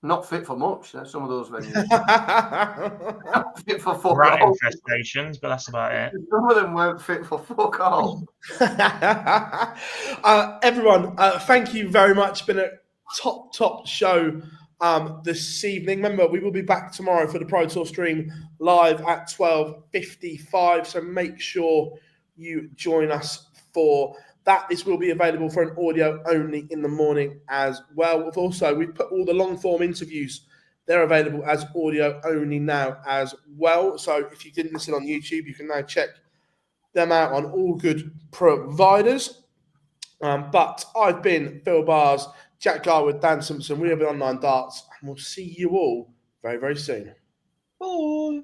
Not fit for much. Some of those venues. Not fit for fuck Rat all. infestations, but that's about it. Some of them weren't fit for fuck all. Everyone, thank you very much. Been a top show this evening. Remember, we will be back tomorrow for the Pro Tour stream live at 12:55. So make sure you join us for that. This will be available for an audio only in the morning as well. We've put all the long form interviews. They're available as audio only now as well. So if you didn't listen on YouTube, you can now check them out on all good providers. But I've been Phil Bars, Jack Garwood, Dan Simpson. We have been Online Darts, and we'll see you all very, very soon. Bye.